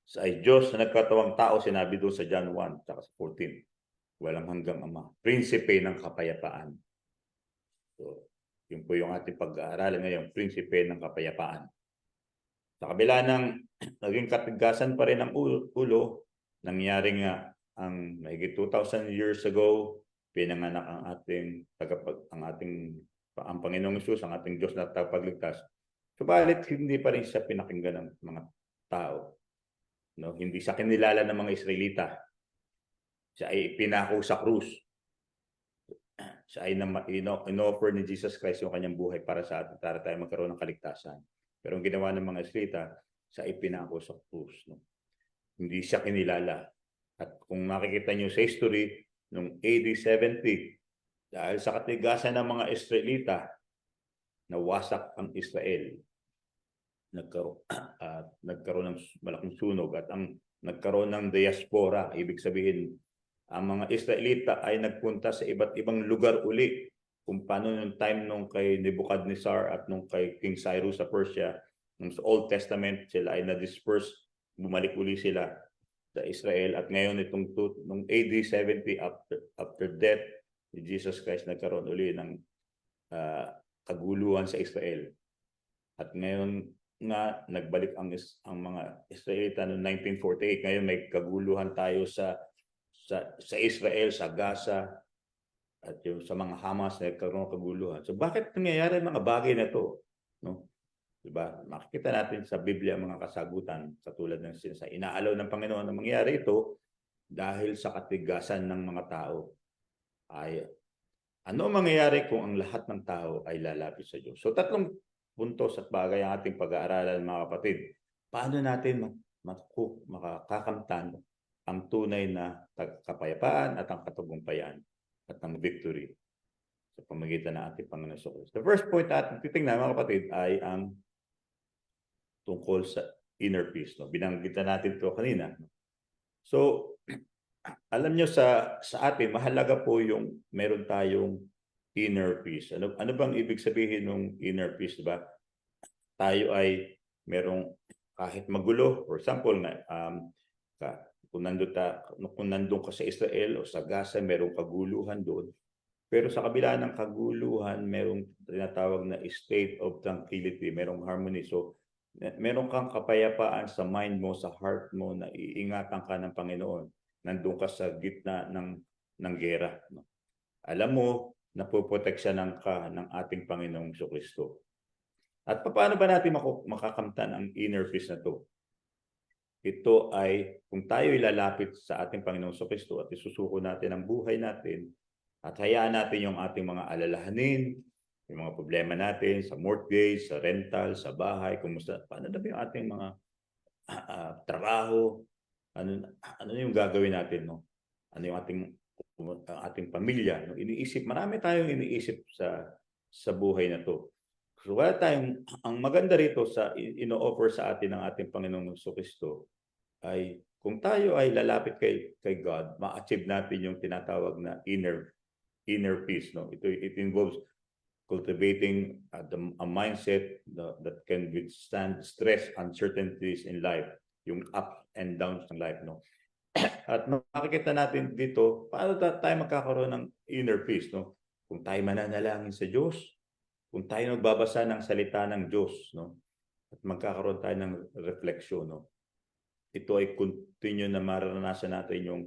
Sa Diyos na nagkatawang tao, sinabi doon sa John 1, saka sa 14. Walang hanggang Ama. Prinsipe ng kapayapaan. So, yun po yung ating pag-aaralan ngayon, prinsipe ng kapayapaan. Sa kabila ng naging katigasan pa rin ng ulo, nangyari nga ang mahigit 2,000 years ago, pinanganak ang Panginoong Hesus, ang ating Diyos na tagapagligtas. Subalit, hindi pa rin siya pinakinggan ng mga tao. No, hindi siya kinilala ng mga Israelita. Siya ay pinako sa krus. Siya ay in-offer ni Jesus Christ yung kanyang buhay para sa atin, para tayo magkaroon ng kaligtasan. Pero ang ginawa ng mga Israelita, siya ay pinako sa krus. No? Hindi siya kinilala. At kung makikita niyo sa history, noong AD 70, dahil sa katigasan ng mga Israelita, nawasak ang Israel. Nagkaroon ng malaking sunog at nagkaroon ng diaspora. Ibig sabihin, ang mga Israelita ay nagpunta sa iba't ibang lugar uli. Kung paano yung time nung kay Nebuchadnezzar at nung kay King Cyrus sa Persia, nung sa Old Testament, sila ay na-disperse, bumalik uli sila sa Israel. At ngayon, nung AD 70, after death ni Jesus Christ, nagkaroon uli ng kaguluhan sa Israel. At ngayon nga, nagbalik ang mga Israelita noong 1948. Ngayon may kaguluhan tayo sa Israel, sa Gaza, at yung sa mga Hamas na nagkaroon ng kaguluhan. So bakit nangyayari mga bagay na to? No? Diba? Makikita natin sa Biblia mga kasagutan, katulad ng sinasabi. Inaalaw ng Panginoon na mangyari ito dahil sa katigasan ng mga tao. Ano mangyayari kung ang lahat ng tao ay lalapit sa Diyos? So tatlong puntos at bagay ang ating pag-aaralan, mga kapatid. Paano natin makakakamtan ang tunay na kapayapaan at ang katagumpayan at ang victory sa pamagitan ng ating Panginoon sa Kristo. The first point natin titingnan, mga kapatid, ay ang tungkol sa inner peace. No? Binanggitan natin ito kanina. So, alam nyo sa atin, mahalaga po yung meron tayong inner peace. Ano bang ibig sabihin ng inner peace, diba? Tayo ay merong kahit magulo, for example, kung nandun ka sa Israel o sa Gaza, merong kaguluhan doon. Pero sa kabila ng kaguluhan, merong tinatawag na state of tranquility, merong harmony. So, meron kang kapayapaan sa mind mo, sa heart mo, na iingatan ka ng Panginoon. Nandun ka sa gitna ng gera. No? Alam mo, napoproteksyonan ka ng ating Panginoong Kristo. At paano ba natin makakamtan ang inner peace na to? Ito ay kung tayo ilalapit sa ating Panginoong Kristo at isusuko natin ang buhay natin at hayaan natin yung ating mga alalahanin, yung mga problema natin sa mortgage, sa rental, sa bahay, kumusta, paano na ba yung ating mga trabaho, ano yung gagawin natin, no? Ano yung ating pamilya, no? Marami tayong iniisip sa buhay na to. So wala tayong, ang maganda rito sa ino-offer sa atin ng ating Panginoong Kristo ay kung tayo ay lalapit kay God, ma-achieve natin yung tinatawag na inner peace. No? It involves cultivating a mindset that can withstand stress, uncertainties in life, yung ups and downs ng life. No? At makikita natin dito, paano tayo magkakaroon ng inner peace? No? Kung tayo mananalangin sa Diyos, kung tayo nagbabasa ng salita ng Diyos, no? At magkakaroon tayo ng refleksyon, no? Ito ay continue na mararanasan natin yung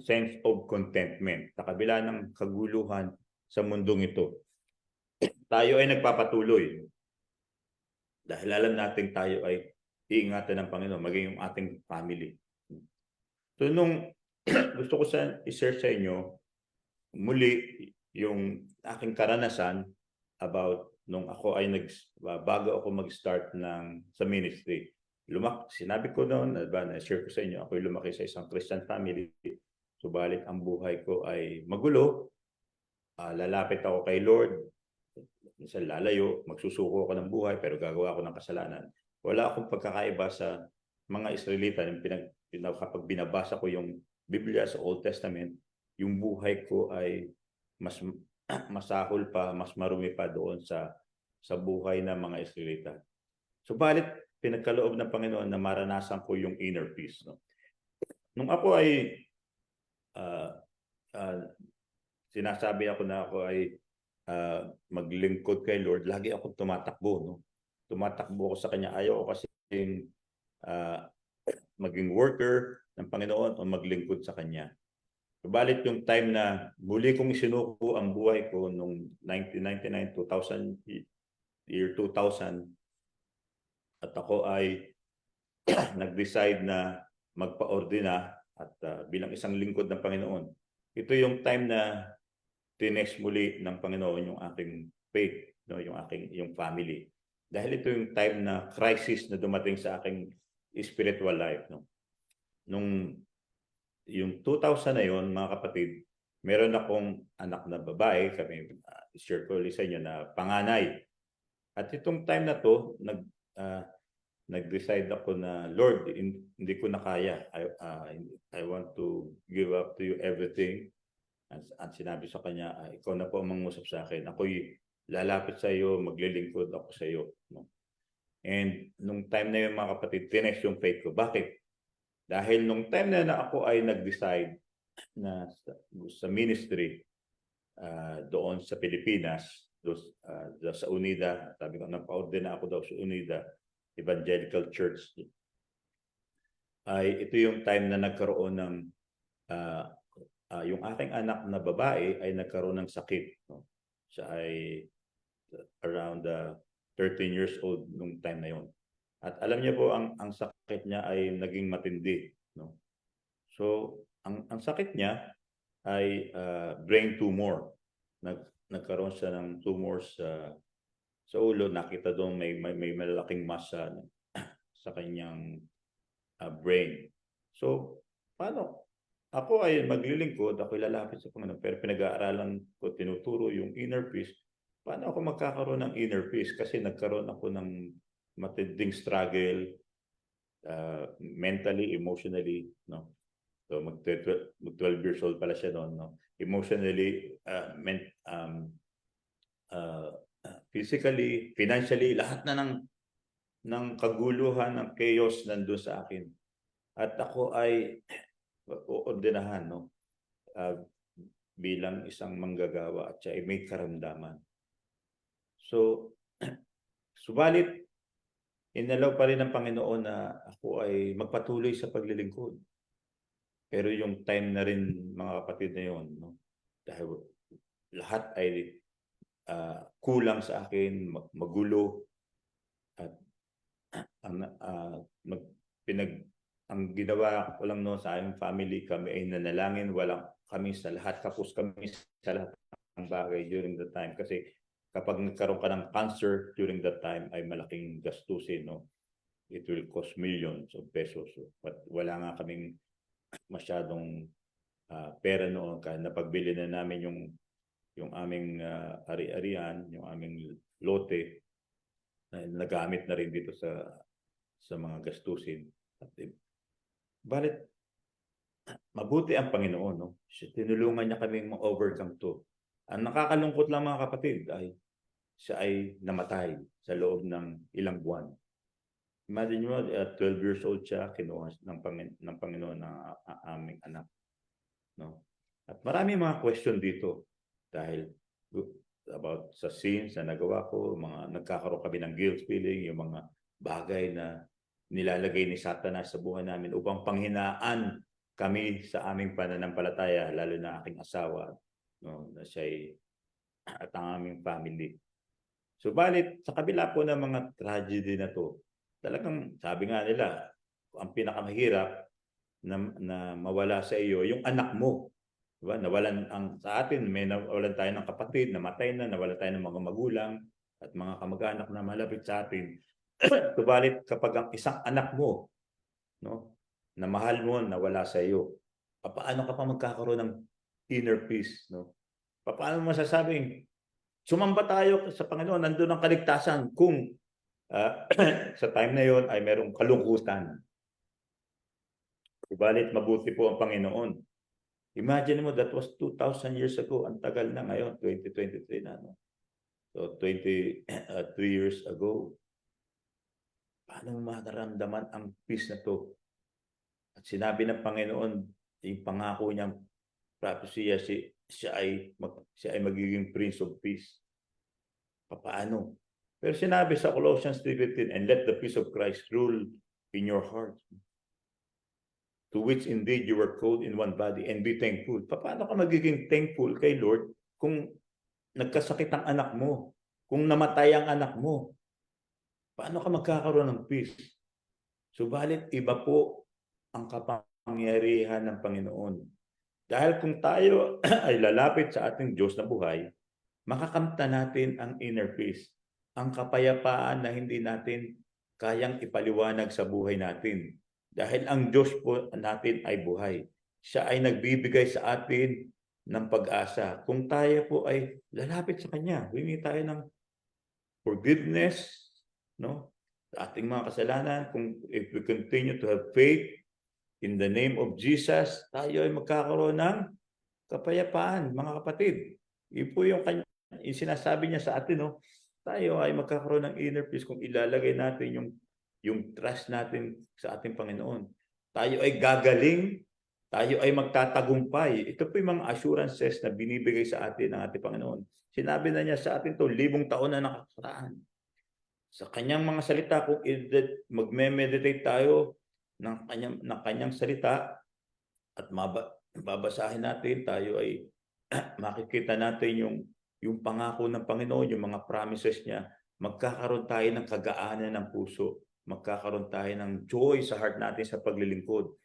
sense of contentment sa kabila ng kaguluhan sa mundong ito. Tayo ay nagpapatuloy dahil alam natin tayo ay iingatan ng Panginoon, maging yung ating family. So nung gusto ko i-share sa inyo muli yung aking karanasan about nung ako ay bago ako mag-start sa ministry. Sinabi ko noon, na-share ko sa inyo, ako ay lumaki sa isang Christian family. Subalit ang buhay ko ay magulo. Lalapit ako kay Lord. Minsan lalayo, magsusuko ako ng buhay, pero gagawa ako ng kasalanan. Wala akong pagkakaiba sa mga Israelita. Kapag binabasa ko yung Biblia sa Old Testament, yung buhay ko ay mas masahol pa, mas marumi pa doon sa buhay ng mga Israelita. Subalit, pinagkaloob ng Panginoon na maranasan ko yung inner peace. No? Nung ako ay sinasabi ako na ako ay maglingkod kay Lord, lagi akong tumatakbo. No? Tumatakbo ako sa Kanya. Ayaw ko kasi maging worker ng Panginoon o maglingkod sa Kanya. Subalit yung time na muli kong isinuko ang buhay ko noong 1999, 2000, at ako ay nag-decide na magpa-ordina at bilang isang lingkod ng Panginoon. Ito yung time na tinext muli ng Panginoon yung aking faith, no, yung family. Dahil ito yung time na crisis na dumating sa aking spiritual life, no. Nung yung 2000 na yon, mga kapatid, meron akong anak na babae, kami share ko ulit sa inyo na panganay. At itong time na to, nag-decide ako na, Lord, hindi ko na kaya. I want to give up to you everything. At sinabi sa Kanya, ikaw na po ang mangusap sa akin. Ako'y lalapit sa iyo, maglilingkod ako sa iyo. No? And nung time na yun, mga kapatid, tinext yung faith ko. Bakit? Dahil nung time na ako ay nag-decide na sa ministry doon sa Pilipinas, sa UNIDA, sabi ko, nagpa-ordina ako daw sa UNIDA Evangelical Church. Ito yung time na nagkaroon ng yung aking anak na babae ay nagkaroon ng sakit. No? Siya ay around 13 years old nung time na yon. At alam niyo po, ang sakit niya ay naging matindi. No? So, ang sakit niya ay brain tumor. Nagkaroon siya ng tumors sa ulo. Nakita doon may malaking mass sa kanyang brain. So, paano? Ako ay maglilingkod, ako lalapit sa Panginoon, pero pinag-aaralan ko, tinuturo yung inner peace. Paano ako magkakaroon ng inner peace? Kasi nagkaroon ako ng matinding struggle, mentally, emotionally, no? So mag-12 years old pala siya noon, no? Emotionally, physically, financially, lahat na ng kaguluhan, ng chaos nandun sa akin. At ako ay oordinahan, no? Bilang isang manggagawa at siya ay may karamdaman. So, subalit, inalaw pa rin ng Panginoon na ako ay magpatuloy sa paglilingkod. Pero yung time na rin, mga kapatid, na yun, no? Dahil lahat ay kulang sa akin, magulo, at ang ginawa ko lang, no, sa aming family, kami ay nanalangin, walang kami sa lahat, kapos kami sa lahat ng bagay during the time. Kasi kapag nagkaroon ka ng cancer during that time, ay malaking gastusin, no? It will cost millions of pesos. But wala nga kaming masyadong pera noon, kaya napagbili na namin yung aming ari-arian, yung aming lote, na nagamit na rin dito sa mga gastusin. At balit mabuti ang Panginoon, no? Tinulungan niya kaming ma-overcome to. Ang nakakalungkot lang, mga kapatid, ay siya ay namatay sa loob ng ilang buwan. Imagine mo, 12 years old siya, kinuha ng Panginoon ng aming anak, no? At marami mga question dito dahil about sa sins na nagawa ko, nagkakaroon kami ng guilt feeling, yung mga bagay na nilalagay ni Satanas sa buhay namin upang panghinaan kami sa aming pananampalataya, lalo na aking asawa, no, na siya at ang aming family. Subalit, sa kabila po ng mga tragedy na to, talagang sabi nga nila, ang pinakamahirap na mawala sa iyo, yung anak mo. Diba? Sa atin, may nawalan tayo ng kapatid, namatay na, nawalan tayo ng mga magulang at mga kamag-anak na malapit sa atin. Subalit, kapag ang isang anak mo, no, na mahal mo, nawala sa iyo, paano ka pa magkakaroon ng inner peace? No? Paano masasabing, sumamba tayo sa Panginoon, nandun ang kaligtasan kung sa time na yon ay merong kalungkutan. Subalit, mabuti po ang Panginoon. Imagine mo, that was 2,000 years ago. Ang tagal na ngayon, 2023 na. No? So, 23 years ago. Paano makaramdaman ang peace na to? At sinabi ng Panginoon, yung pangako niyang prophecy, siya ay magiging Prince of Peace. Paano? Pero sinabi sa Colossians 3:15, and let the peace of Christ rule in your heart, to which indeed you were called in one body, and be thankful. Paano ka magiging thankful kay Lord kung nagkasakit ang anak mo, kung namatay ang anak mo? Paano ka magkakaroon ng peace? Subalit, iba po ang kapangyarihan ng Panginoon. Dahil kung tayo ay lalapit sa ating Diyos na buhay, makakamta natin ang inner peace, ang kapayapaan na hindi natin kayang ipaliwanag sa buhay natin. Dahil ang Diyos po natin ay buhay. Siya ay nagbibigay sa atin ng pag-asa. Kung tayo po ay lalapit sa Kanya, humingi tayo ng forgiveness, no? Sa ating mga kasalanan, if we continue to have faith in the name of Jesus, tayo ay magkakaroon ng kapayapaan, mga kapatid. Yun po yung sinasabi niya sa atin, no? Tayo ay magkakaroon ng inner peace kung ilalagay natin yung trust natin sa ating Panginoon. Tayo ay gagaling, tayo ay magtatagumpay. Ito po yung mga assurances na binibigay sa atin ng ating Panginoon. Sinabi na niya sa atin to, 1,000 taon na nakakaraan. Sa kanyang mga salita, kung magme-meditate tayo ng kanyang salita at babasahin natin, tayo ay makikita natin yung pangako ng Panginoon, yung mga promises niya. Magkakaroon tayo ng kagaanan ng puso. Magkakaroon tayo ng joy sa heart natin sa paglilingkod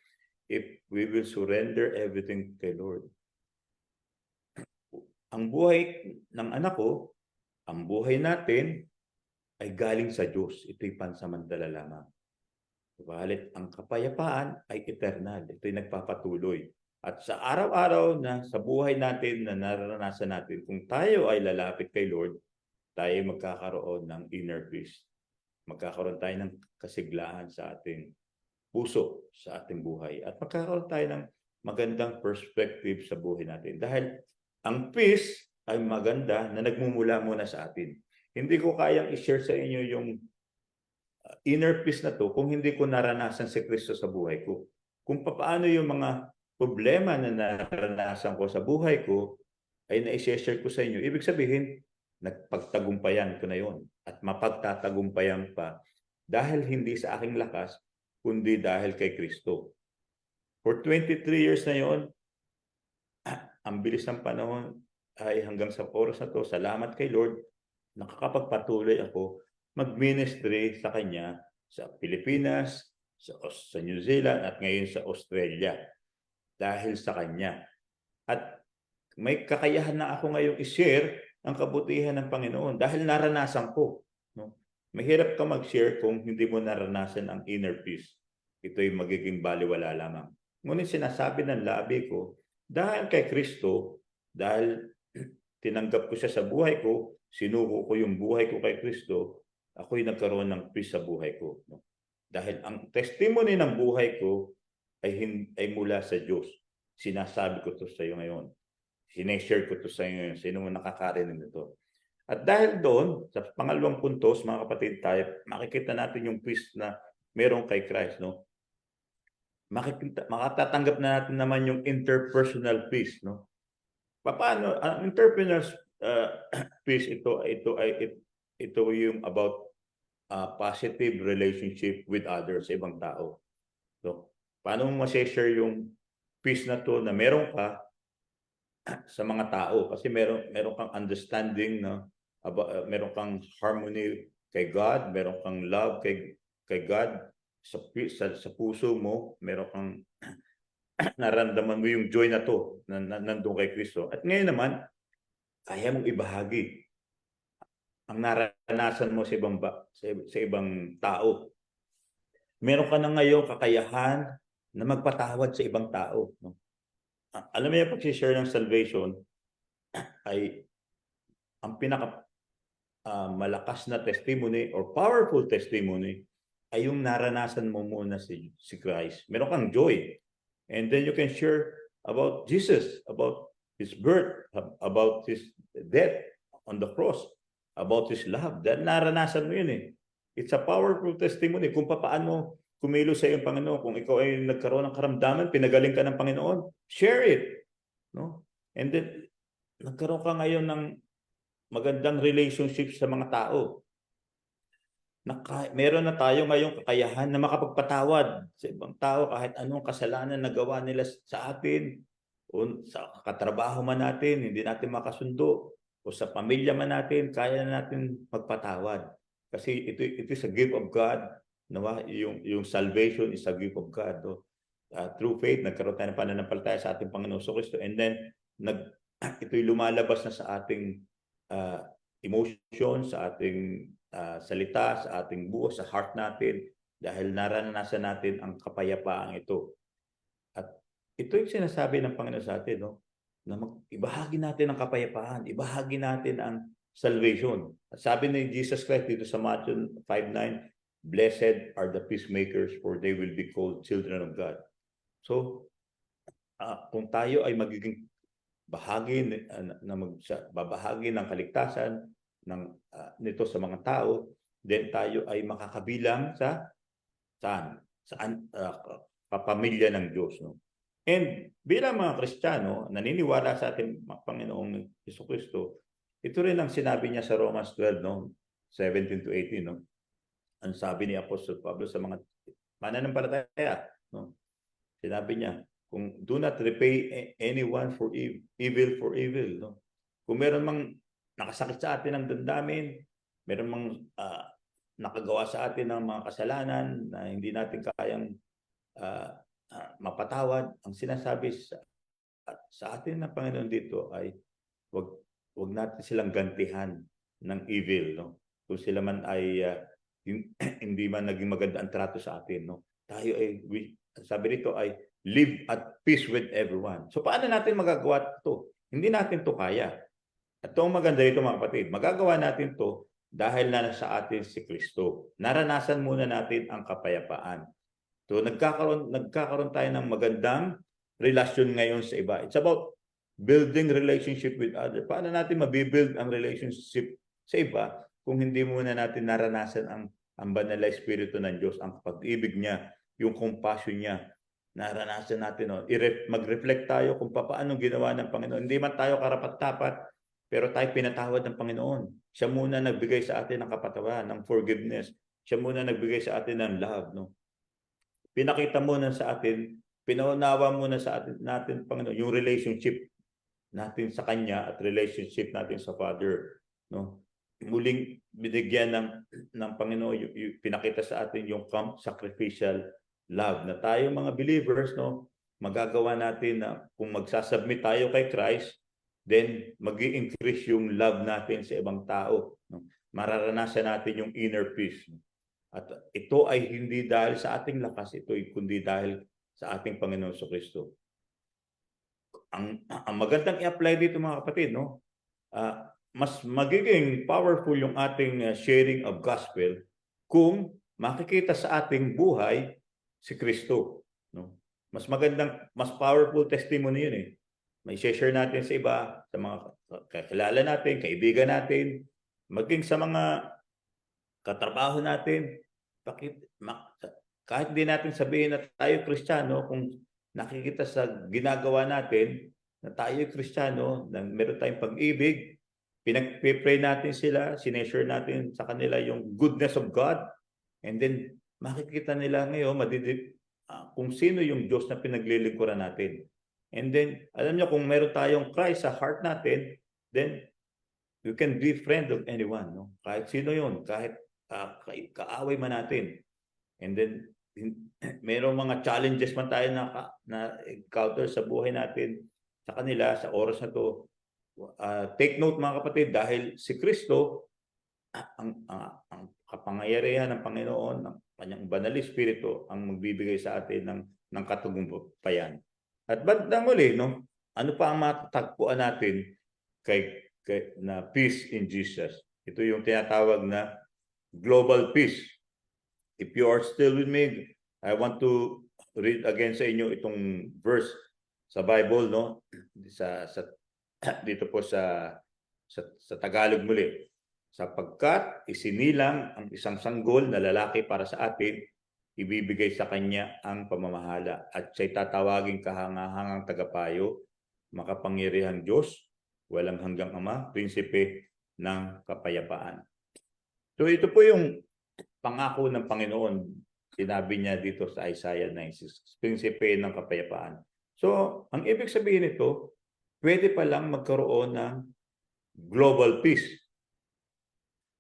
if we will surrender everything kay Lord. Ang buhay ng anak ko, ang buhay natin ay galing sa Diyos. Ito'y pansamantala lamang. Subalit ang kapayapaan ay eternal. Ito'y nagpapatuloy. At sa araw-araw na sa buhay natin na naranasan natin, kung tayo ay lalapit kay Lord, tayo ay magkakaroon ng inner peace. Magkakaroon tayo ng kasiglahan sa ating puso, sa ating buhay. At magkakaroon tayo ng magandang perspective sa buhay natin. Dahil ang peace ay maganda na nagmumula muna sa atin. Hindi ko kayang i-share sa inyo yung inner peace na to kung hindi ko naranasan si Kristo sa buhay ko. Kung paano yung mga problema na naranasan ko sa buhay ko ay na-share ko sa inyo. Ibig sabihin, nagpagtagumpayan ko na yon at mapagtatagumpayan pa dahil hindi sa aking lakas, kundi dahil kay Kristo. For 23 years na yon, ang bilis ng panahon ay hanggang sa oras na to, salamat kay Lord, nakakapagpatuloy ako mag-ministry sa Kanya sa Pilipinas, sa New Zealand at ngayon sa Australia dahil sa Kanya. At may kakayahan na ako ngayong i-share ang kabutihan ng Panginoon dahil naranasan ko. No? Mahirap ka mag-share kung hindi mo naranasan ang inner peace. Ito'y magiging baliwala lamang. Ngunit sinasabi ng labi ko, dahil kay Kristo, dahil tinanggap ko siya sa buhay ko, sinuko ko yung buhay ko kay Kristo, ako'y nagkaroon ng peace sa buhay ko. No? Dahil ang testimony ng buhay ko ay mula sa Diyos. Sinasabi ko to sa iyo ngayon. Sineshare ko to sa iyo ngayon. Sino mo nakakarinig nito? At dahil doon, sa pangalawang puntos, mga kapatid, tayo, makikita natin yung peace na meron kay Christ. No? Makatatanggap na natin naman yung interpersonal peace. No? Paano? Ang interpersonal peace, ito yung about positive relationship with others, sa ibang tao. So, paano mo ma-share yung peace na to na meron ka sa mga tao? Kasi meron kang understanding, no? Meron kang harmony kay God, meron kang love kay God sa puso mo, meron kang naramdaman mo yung joy na to na nandun kay Kristo. At ngayon naman, kaya mong ibahagi ang naranasan mo sa ibang tao. Meron ka na ngayon kakayahan na magpatawad sa ibang tao. No? Alam mo yung pag-share ng salvation ay ang pinaka malakas na testimony or powerful testimony ay yung naranasan mo muna si Christ. Meron kang joy. And then you can share about Jesus, about His birth, about His death on the cross, about His love. Dahil naranasan mo yun eh. It's a powerful testimony kung paano kumilos sa iyong Panginoon. Kung ikaw ay nagkaroon ng karamdaman, pinagaling ka ng Panginoon, share it. No? And then, nagkaroon ka ngayon ng magandang relationship sa mga tao. Meron na tayo ngayong kakayahan na makapagpatawad sa ibang tao kahit anong kasalanan na gawa nila sa atin o sa katrabaho man natin, hindi natin makasundo o sa pamilya man natin, kaya na natin magpatawad. Kasi ito is a gift of God. Yung salvation is a gift of God. No? Through faith, nagkaroon tayo ng pananampalataya sa ating Panginoon Kristo, and then ito'y lumalabas na sa ating emotion, sa ating salita, sa ating buhay, sa heart natin, dahil naranasan natin ang kapayapaan ito. At ito yung sinasabi ng Panginoon sa atin, no? Na ibahagi natin ang kapayapaan, ibahagi natin ang salvation. At sabi ni Jesus Christ dito sa Matthew 5:9, "Blessed are the peacemakers, for they will be called children of God." So, kung tayo ay magiging bahagi babahagi ng kaligtasan nito sa mga tao, then tayo ay makakabilang sa kapamilya ng Diyos. No? And bilang mga Kristiyano, naniniwala sa ating Panginoong Jesucristo, ito rin ang sinabi niya sa Romans 12, no? 17 to 18. No? Ang sabi ni Apostol Pablo sa mga mananampalataya, no? Sinabi niya, kung do not repay anyone for evil for evil. No? Kung meron mang nakasakit sa atin ng damdamin, meron mang nakagawa sa atin ng mga kasalanan na hindi natin kayang mapatawad, ang sinasabi sa atin ng Panginoon dito ay wag natin silang gantihan ng evil. No? Kung sila man ay hindi man naging maganda ang trato sa atin, no? Tayo ay, sabi rito ay live at peace with everyone. So paano natin magagawa ito? Hindi natin to kaya. At ito ang maganda rito mga kapatid, magagawa natin to dahil na sa atin si Kristo. Naranasan muna natin ang kapayapaan. So nagkakaroon tayo ng magandang relasyon ngayon sa iba. It's about building relationship with others. Paano natin mabibuild ang relationship sa iba kung hindi muna natin naranasan ang banal na Espiritu ng Diyos, ang pag-ibig niya, yung compassion niya. Naranasan natin, no? Mag-reflect tayo kung paano ginawa ng Panginoon. Hindi man tayo karapat-dapat, pero tayo pinatawad ng Panginoon. Siya muna nagbigay sa atin ng kapatawaran, ng forgiveness. Siya muna nagbigay sa atin ng love, no? Pinakita muna sa atin, pinaunawa muna sa atin natin, Panginoon, yung relationship natin sa Kanya at relationship natin sa Father, no? Muling binigyan ng Panginoon, pinakita sa atin yung sacrificial love na tayo mga believers, no, magagawa natin na kung magsasubmit tayo kay Christ, then mag-i-increase yung love natin sa ibang tao, no? Mararanasan natin yung inner peace, no? At ito ay hindi dahil sa ating lakas, ito ay kundi dahil sa ating Panginoon Kristo. Ang magandang i-apply dito mga kapatid, no? Mas magiging powerful yung ating sharing of gospel kung makikita sa ating buhay si Kristo, no? Mas magandang, mas powerful testimony yun eh. May share natin sa iba, sa mga kakilala natin, kaibigan natin, maging sa mga katrabaho natin. Kahit di natin sabihin na tayo Kristiyano, kung nakikita sa ginagawa natin na tayo Kristiyano, na meron tayong pag-ibig, pinag-pray natin sila, sineshare natin sa kanila yung goodness of God, and then makikita nila ngayon kung sino yung Diyos na pinaglilingkuran natin. And then, alam niyo, kung meron tayong Christ sa heart natin, then you can be friend of anyone, no? Kahit sino yun, kahit kaaway man natin. And then, merong mga challenges man tayo na encounter sa buhay natin, sa kanila, sa oras na to. Take note mga kapatid, dahil si Kristo, ang kapangyarihan ng Panginoon, ng kanyang banal Espiritu, ang magbibigay sa atin ng katagumpayan. At bandang uli, no, ano pa ang matatagpuan natin na peace in Jesus? Ito yung tinatawag na global peace. If you are still with me, I want to read again sa inyo itong verse sa Bible, no? Dito po sa Tagalog muli. Sapagkat isinilang ang isang sanggol na lalaki para sa atin, ibibigay sa kanya ang pamamahala at siya'y tatawaging kahangahangang tagapayo, makapangyarihang Diyos, walang hanggang Ama, prinsipe ng kapayapaan. So ito po yung pangako ng Panginoon. Sinabi niya dito sa Isaiah 9:6, prinsipe ng kapayapaan. So, ang ibig sabihin nito, pwede pa lang magkaroon ng global peace.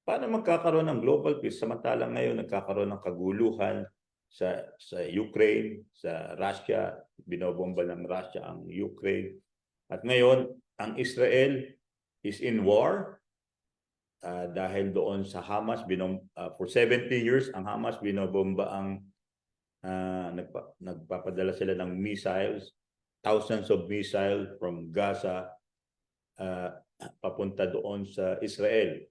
Paano magkakaroon ng global peace? Samantalang ngayon nagkakaroon ng kaguluhan sa Ukraine, sa Russia, binobomba ng Russia ang Ukraine. At ngayon, ang Israel is in war dahil doon sa Hamas, for 70 years, ang Hamas binobomba nagpapadala sila ng missiles, thousands of missiles from Gaza papunta doon sa Israel.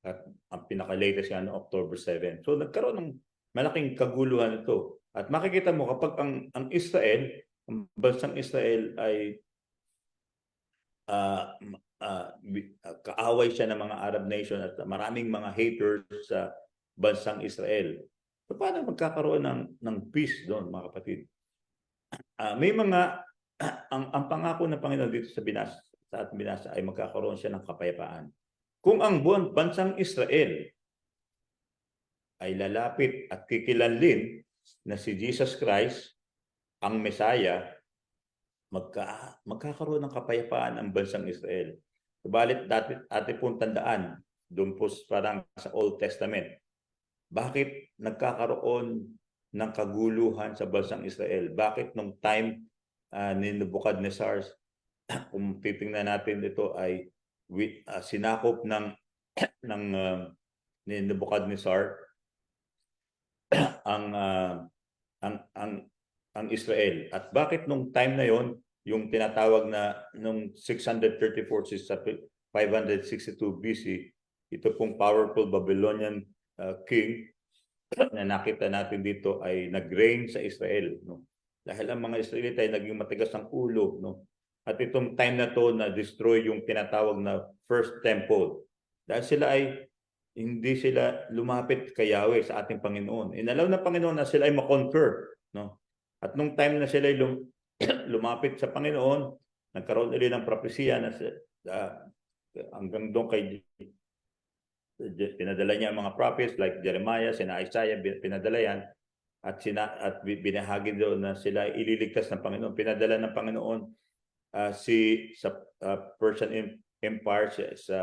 At ang pinaka-latest yan, October 7. So nagkaroon ng malaking kaguluhan ito. At makikita mo kapag ang Israel, ang bansang Israel ay kaaway siya ng mga Arab nation at maraming mga haters sa bansang Israel. So paano magkakaroon ng peace doon, mga kapatid? May mga ang pangako ng Panginoon dito sa ating binasa ay magkakaroon siya ng kapayapaan. Kung ang bansang Israel ay lalapit at kikilanlin na si Jesus Christ, ang Messiah, magkakaroon ng kapayapaan ang bansang Israel. Subalit dati pong tandaan, doon po parang sa Old Testament, bakit nagkakaroon ng kaguluhan sa bansang Israel? Bakit nung time ni Nebuchadnezzar, kung titingnan natin ito ay sinakop ni Nebuchadnezzar ang ah, ang Israel. At bakit nung time na yon, yung tinatawag na nung 634 sa 562 BC, ito pong powerful Babylonian king na nakita natin dito ay nag-reign sa Israel, no? Dahil ang mga Israelita ay naging matigas ang ulo, no? At itong time na to na destroy yung tinatawag na first temple. Dahil sila ay hindi sila lumapit kay Yahweh sa ating Panginoon. Inalaw ng Panginoon na sila ay ma-conquer, no? At nung time na sila ay lumapit sa Panginoon, nagkaroon ulit ng propesya na hanggang doon kay pinadala niya ang mga prophets like Jeremiah, sina Isaiah, pinadala yan at binahagi doon na sila ililigtas ng Panginoon. Pinadala ng Panginoon sa Persian Empire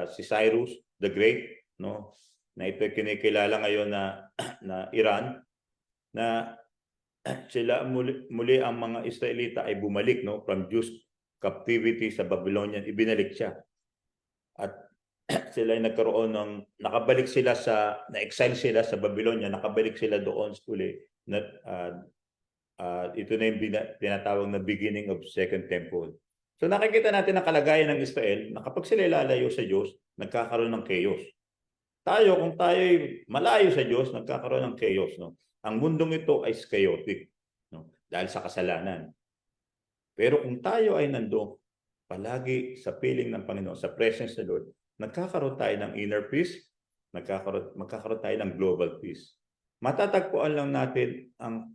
si Cyrus the Great, no, na ito kinikilala ngayon na Iran, na sila muli ang mga Israelita ay bumalik, no, from Jewish captivity sa Babylonian, ibinalik siya. At sila ay nakabalik sila na-exile sila sa Babylonia, nakabalik sila doon uli. Ito na yung tinatawag na beginning of Second Temple. So nakikita natin ang kalagayan ng Israel na kapag sila lalayo sa Diyos, nagkakaroon ng chaos. Kung tayo ay malayo sa Diyos, nagkakaroon ng chaos, no? Ang mundong ito ay chaotic, no? Dahil sa kasalanan. Pero kung tayo ay nandoon palagi sa piling ng Panginoon, sa presence ng Lord, nagkakaroon tayo ng inner peace, magkakaroon tayo ng global peace. Matatagpuan lang natin ang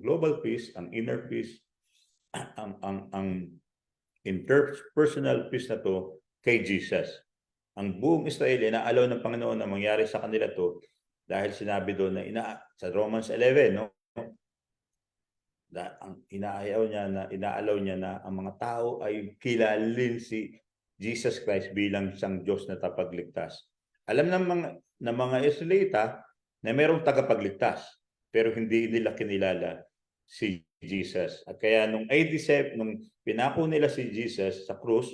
global peace, ang inner peace, ang interpersonal peace na to kay Jesus. Ang buong Israel, inaalaw ng Panginoon na mangyari sa kanila to dahil sinabi doon na sa Romans 11, no? Inaalaw niya na ang mga tao ay kilalin si Jesus Christ bilang isang Diyos na tapagligtas. Alam ng mga Israelita na mayroong tagapagligtas, pero hindi nila kinilala si Jesus. At kaya nung AD 7, nung pinako nila si Jesus sa krus,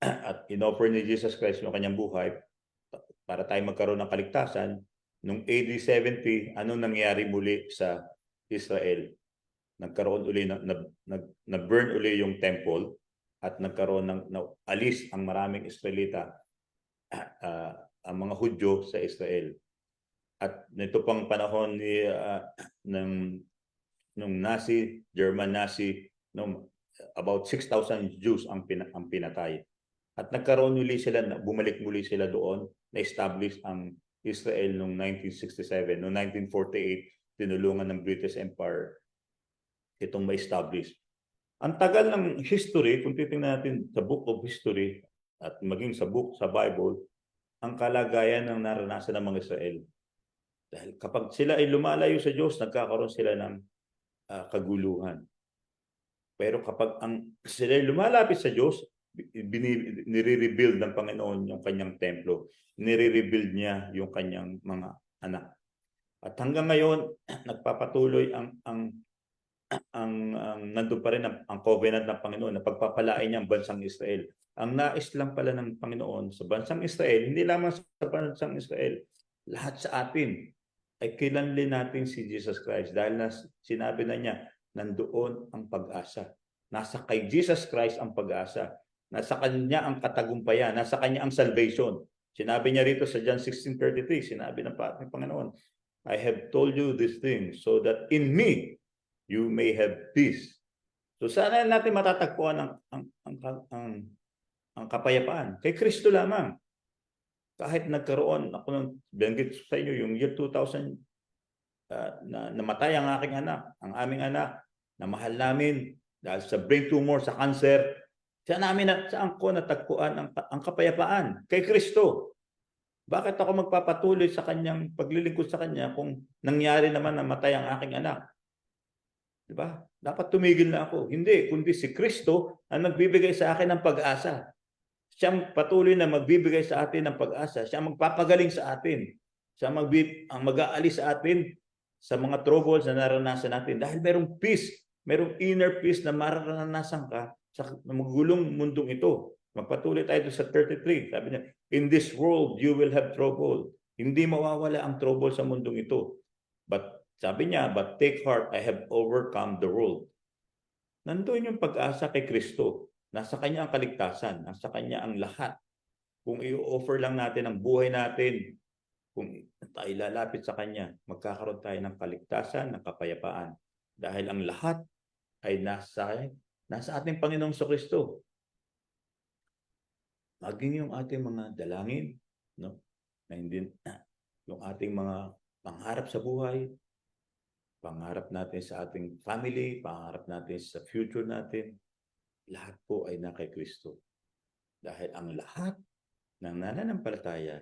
at inoffer ni Jesus Christ yung kanyang buhay para tayo magkaroon ng kaligtasan, nung AD 70, anong nangyari muli sa Israel? Nagkaroon uli na-burn uli yung temple at nagkaroon alis ang maraming Israelita, ang mga Hudyo sa Israel. At nito pang panahon ng Nazi, German Nazi, about 6,000 Jews ang pinatay. At nagkaroon uli sila, bumalik muli sila doon, na-establish ang Israel noong 1967. Noong 1948, tinulungan ng British Empire itong ma-establish. Ang tagal ng history, kung titingnan natin sa Book of History at maging sa Bible, ang kalagayan ng naranasan ng mga Israel. Dahil kapag sila ay lumalayo sa Diyos, nagkakaroon sila ng kaguluhan. Pero kapag sila ay lumalapit sa Diyos, nire-rebuild ng Panginoon yung kanyang templo. Nire-rebuild niya yung kanyang mga anak. At hanggang ngayon, nagpapatuloy nandun pa rin ang covenant ng Panginoon na pagpapalain niya ang bansang Israel. Ang nais lang pala ng Panginoon sa bansang Israel, hindi lamang sa bansang Israel, lahat sa atin ay kilanlin natin si Jesus Christ dahil sinabi na niya, nandoon ang pag-asa. Nasa kay Jesus Christ ang pag-asa. Nasa kanya ang katagumpayan, nasa kanya ang salvation. Sinabi niya rito sa John 16:33, sinabi ng Panginoon, I have told you this thing so that in me you may have peace. So sana natin matatagpuan ang kapayapaan kay Kristo lamang. Kahit nagkaroon ako ng banggit sa inyo yung year 2000 na namatay ang aking anak, ang aming anak na mahal namin dahil sa brain tumor, sa cancer. Saan ko natagpuan ang kapayapaan? Kay Kristo. Bakit ako magpapatuloy sa kanyang paglilingkod sa kanya kung nangyari naman na matay ang aking anak? Diba? Dapat tumigil na ako. Hindi, kundi si Kristo ang nagbibigay sa akin ng pag-asa. Siyang patuloy na magbibigay sa atin ng pag-asa. Siya ang magpapagaling sa atin. Siya ang mag-aalis sa atin sa mga troubles na naranasan natin. Dahil merong peace, merong inner peace na mararanasan ka sa magulong mundong ito. Magpatuloy tayo sa 33. Sabi niya, in this world you will have trouble. Hindi mawawala ang trouble sa mundong ito. But sabi niya, but take heart, I have overcome the world. Nandun yung pag-asa kay Kristo. Nasa Kanya ang kaligtasan. Nasa Kanya ang lahat. Kung i-offer lang natin ang buhay natin, kung tayo lalapit sa Kanya, magkakaroon tayo ng kaligtasan, ng kapayapaan. Dahil ang lahat ay nasa ating Panginoong Kristo. Maging yung ating mga dalangin, no? Na hindi, yung ating mga pangarap sa buhay, pangarap natin sa ating family, pangarap natin sa future natin, lahat po ay na kay Kristo. Dahil ang lahat ng nananampalataya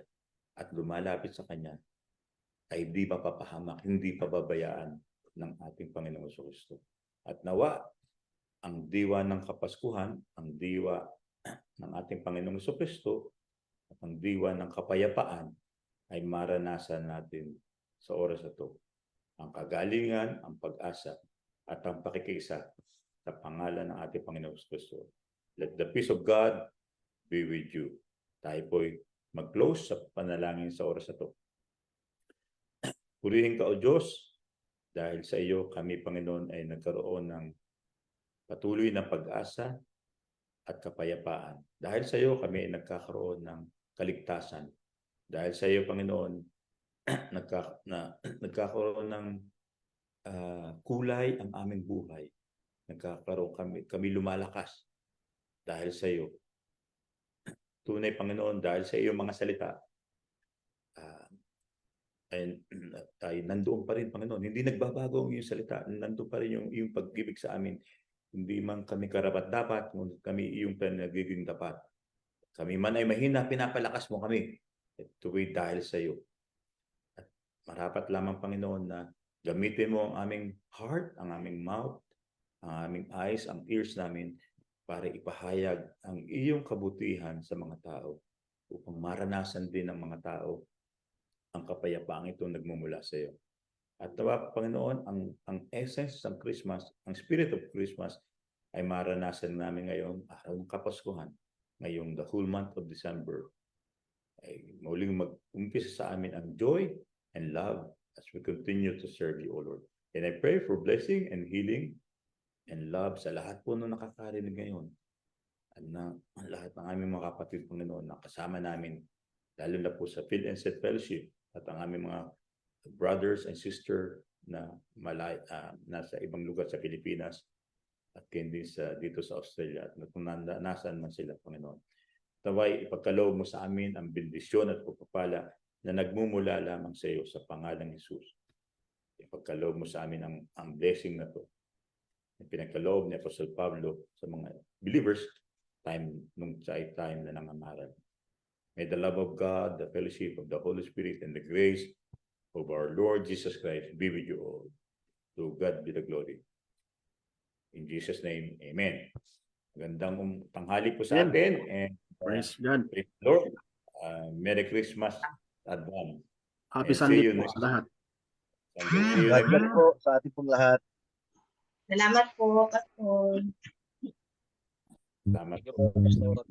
at lumalapit sa Kanya ay di papahamak, hindi pababayaan ng ating Panginoong Kristo. At nawa, ang diwa ng Kapaskuhan, ang diwa ng ating Panginoong Kristo, at ang diwa ng kapayapaan ay maranasan natin sa oras na ito. Ang kagalingan, ang pag-asa, at ang pakikisa sa pangalan ng ating Panginoong Kristo. Let the peace of God be with you. Tayo po'y mag-close sa panalangin sa oras na ito. Purihin ka, O Diyos, dahil sa iyo kami, Panginoon, ay nagkaroon ng patuloy na pag-asa at kapayapaan. Dahil sa iyo kami ay nagkakaroon ng kaligtasan. Dahil sa iyo, Panginoon, nagkakaroon ng kulay ang aming buhay. Nagkakaroon kami lumalakas dahil sa iyo. Tunay, Panginoon, dahil sa iyo mga salita, ay nandoon pa rin, Panginoon. Hindi nagbabago ang iyong salita. Nandoon pa rin yung pag-ibig sa amin. Hindi man kami karapat-dapat, ngunit kami iyong nagiging dapat. Kami man ay mahina, pinapalakas mo kami. Tuwid dahil sa iyo. At marapat lamang, Panginoon, na gamitin mo ang aming heart, ang aming mouth, ang aming eyes, ang ears namin para ipahayag ang iyong kabutihan sa mga tao upang maranasan din ng mga tao ang kapayapaang ito nagmumula sa iyo. At nawa, Panginoon, ang essence ng Christmas, ang spirit of Christmas ay maranasan namin ngayon, araw ng Kapaskuhan, ngayong the whole month of December. Ay muling mag-umpisa sa amin ang joy and love as we continue to serve you, O Lord. And I pray for blessing and healing and love sa lahat po na nakakarinig ngayon. At na lahat ng aming mga kapatid, Panginoon, na kasama namin, lalo na po sa Field and Set Fellowship, at ang aming mga brothers and sister na nasa ibang lugar sa Pilipinas at hindi dito sa Australia at kung nasaan man sila, Panginoon. Taway, ipagkaloob mo sa amin ang bendisyon at pagpapala na nagmumula lamang sa iyo sa pangalan ni Jesus. Ipagkaloob mo sa amin ang blessing na to. Pinagkaloob ni Apostle Pablo sa mga believers nung time na nangangaral. May the love of God, the fellowship of the Holy Spirit, and the grace of our Lord Jesus Christ be with you all. To God be the glory. In Jesus' name, Amen. Magandang tanghali po sa atin. And Praise God. praise the Lord. Merry Christmas advance. Happy And see Sunday you po next sa lahat. Sunday. See you God next bless po sa ating pong lahat. Salamat po, Pastor. Salamat. Thank you po, Pastor.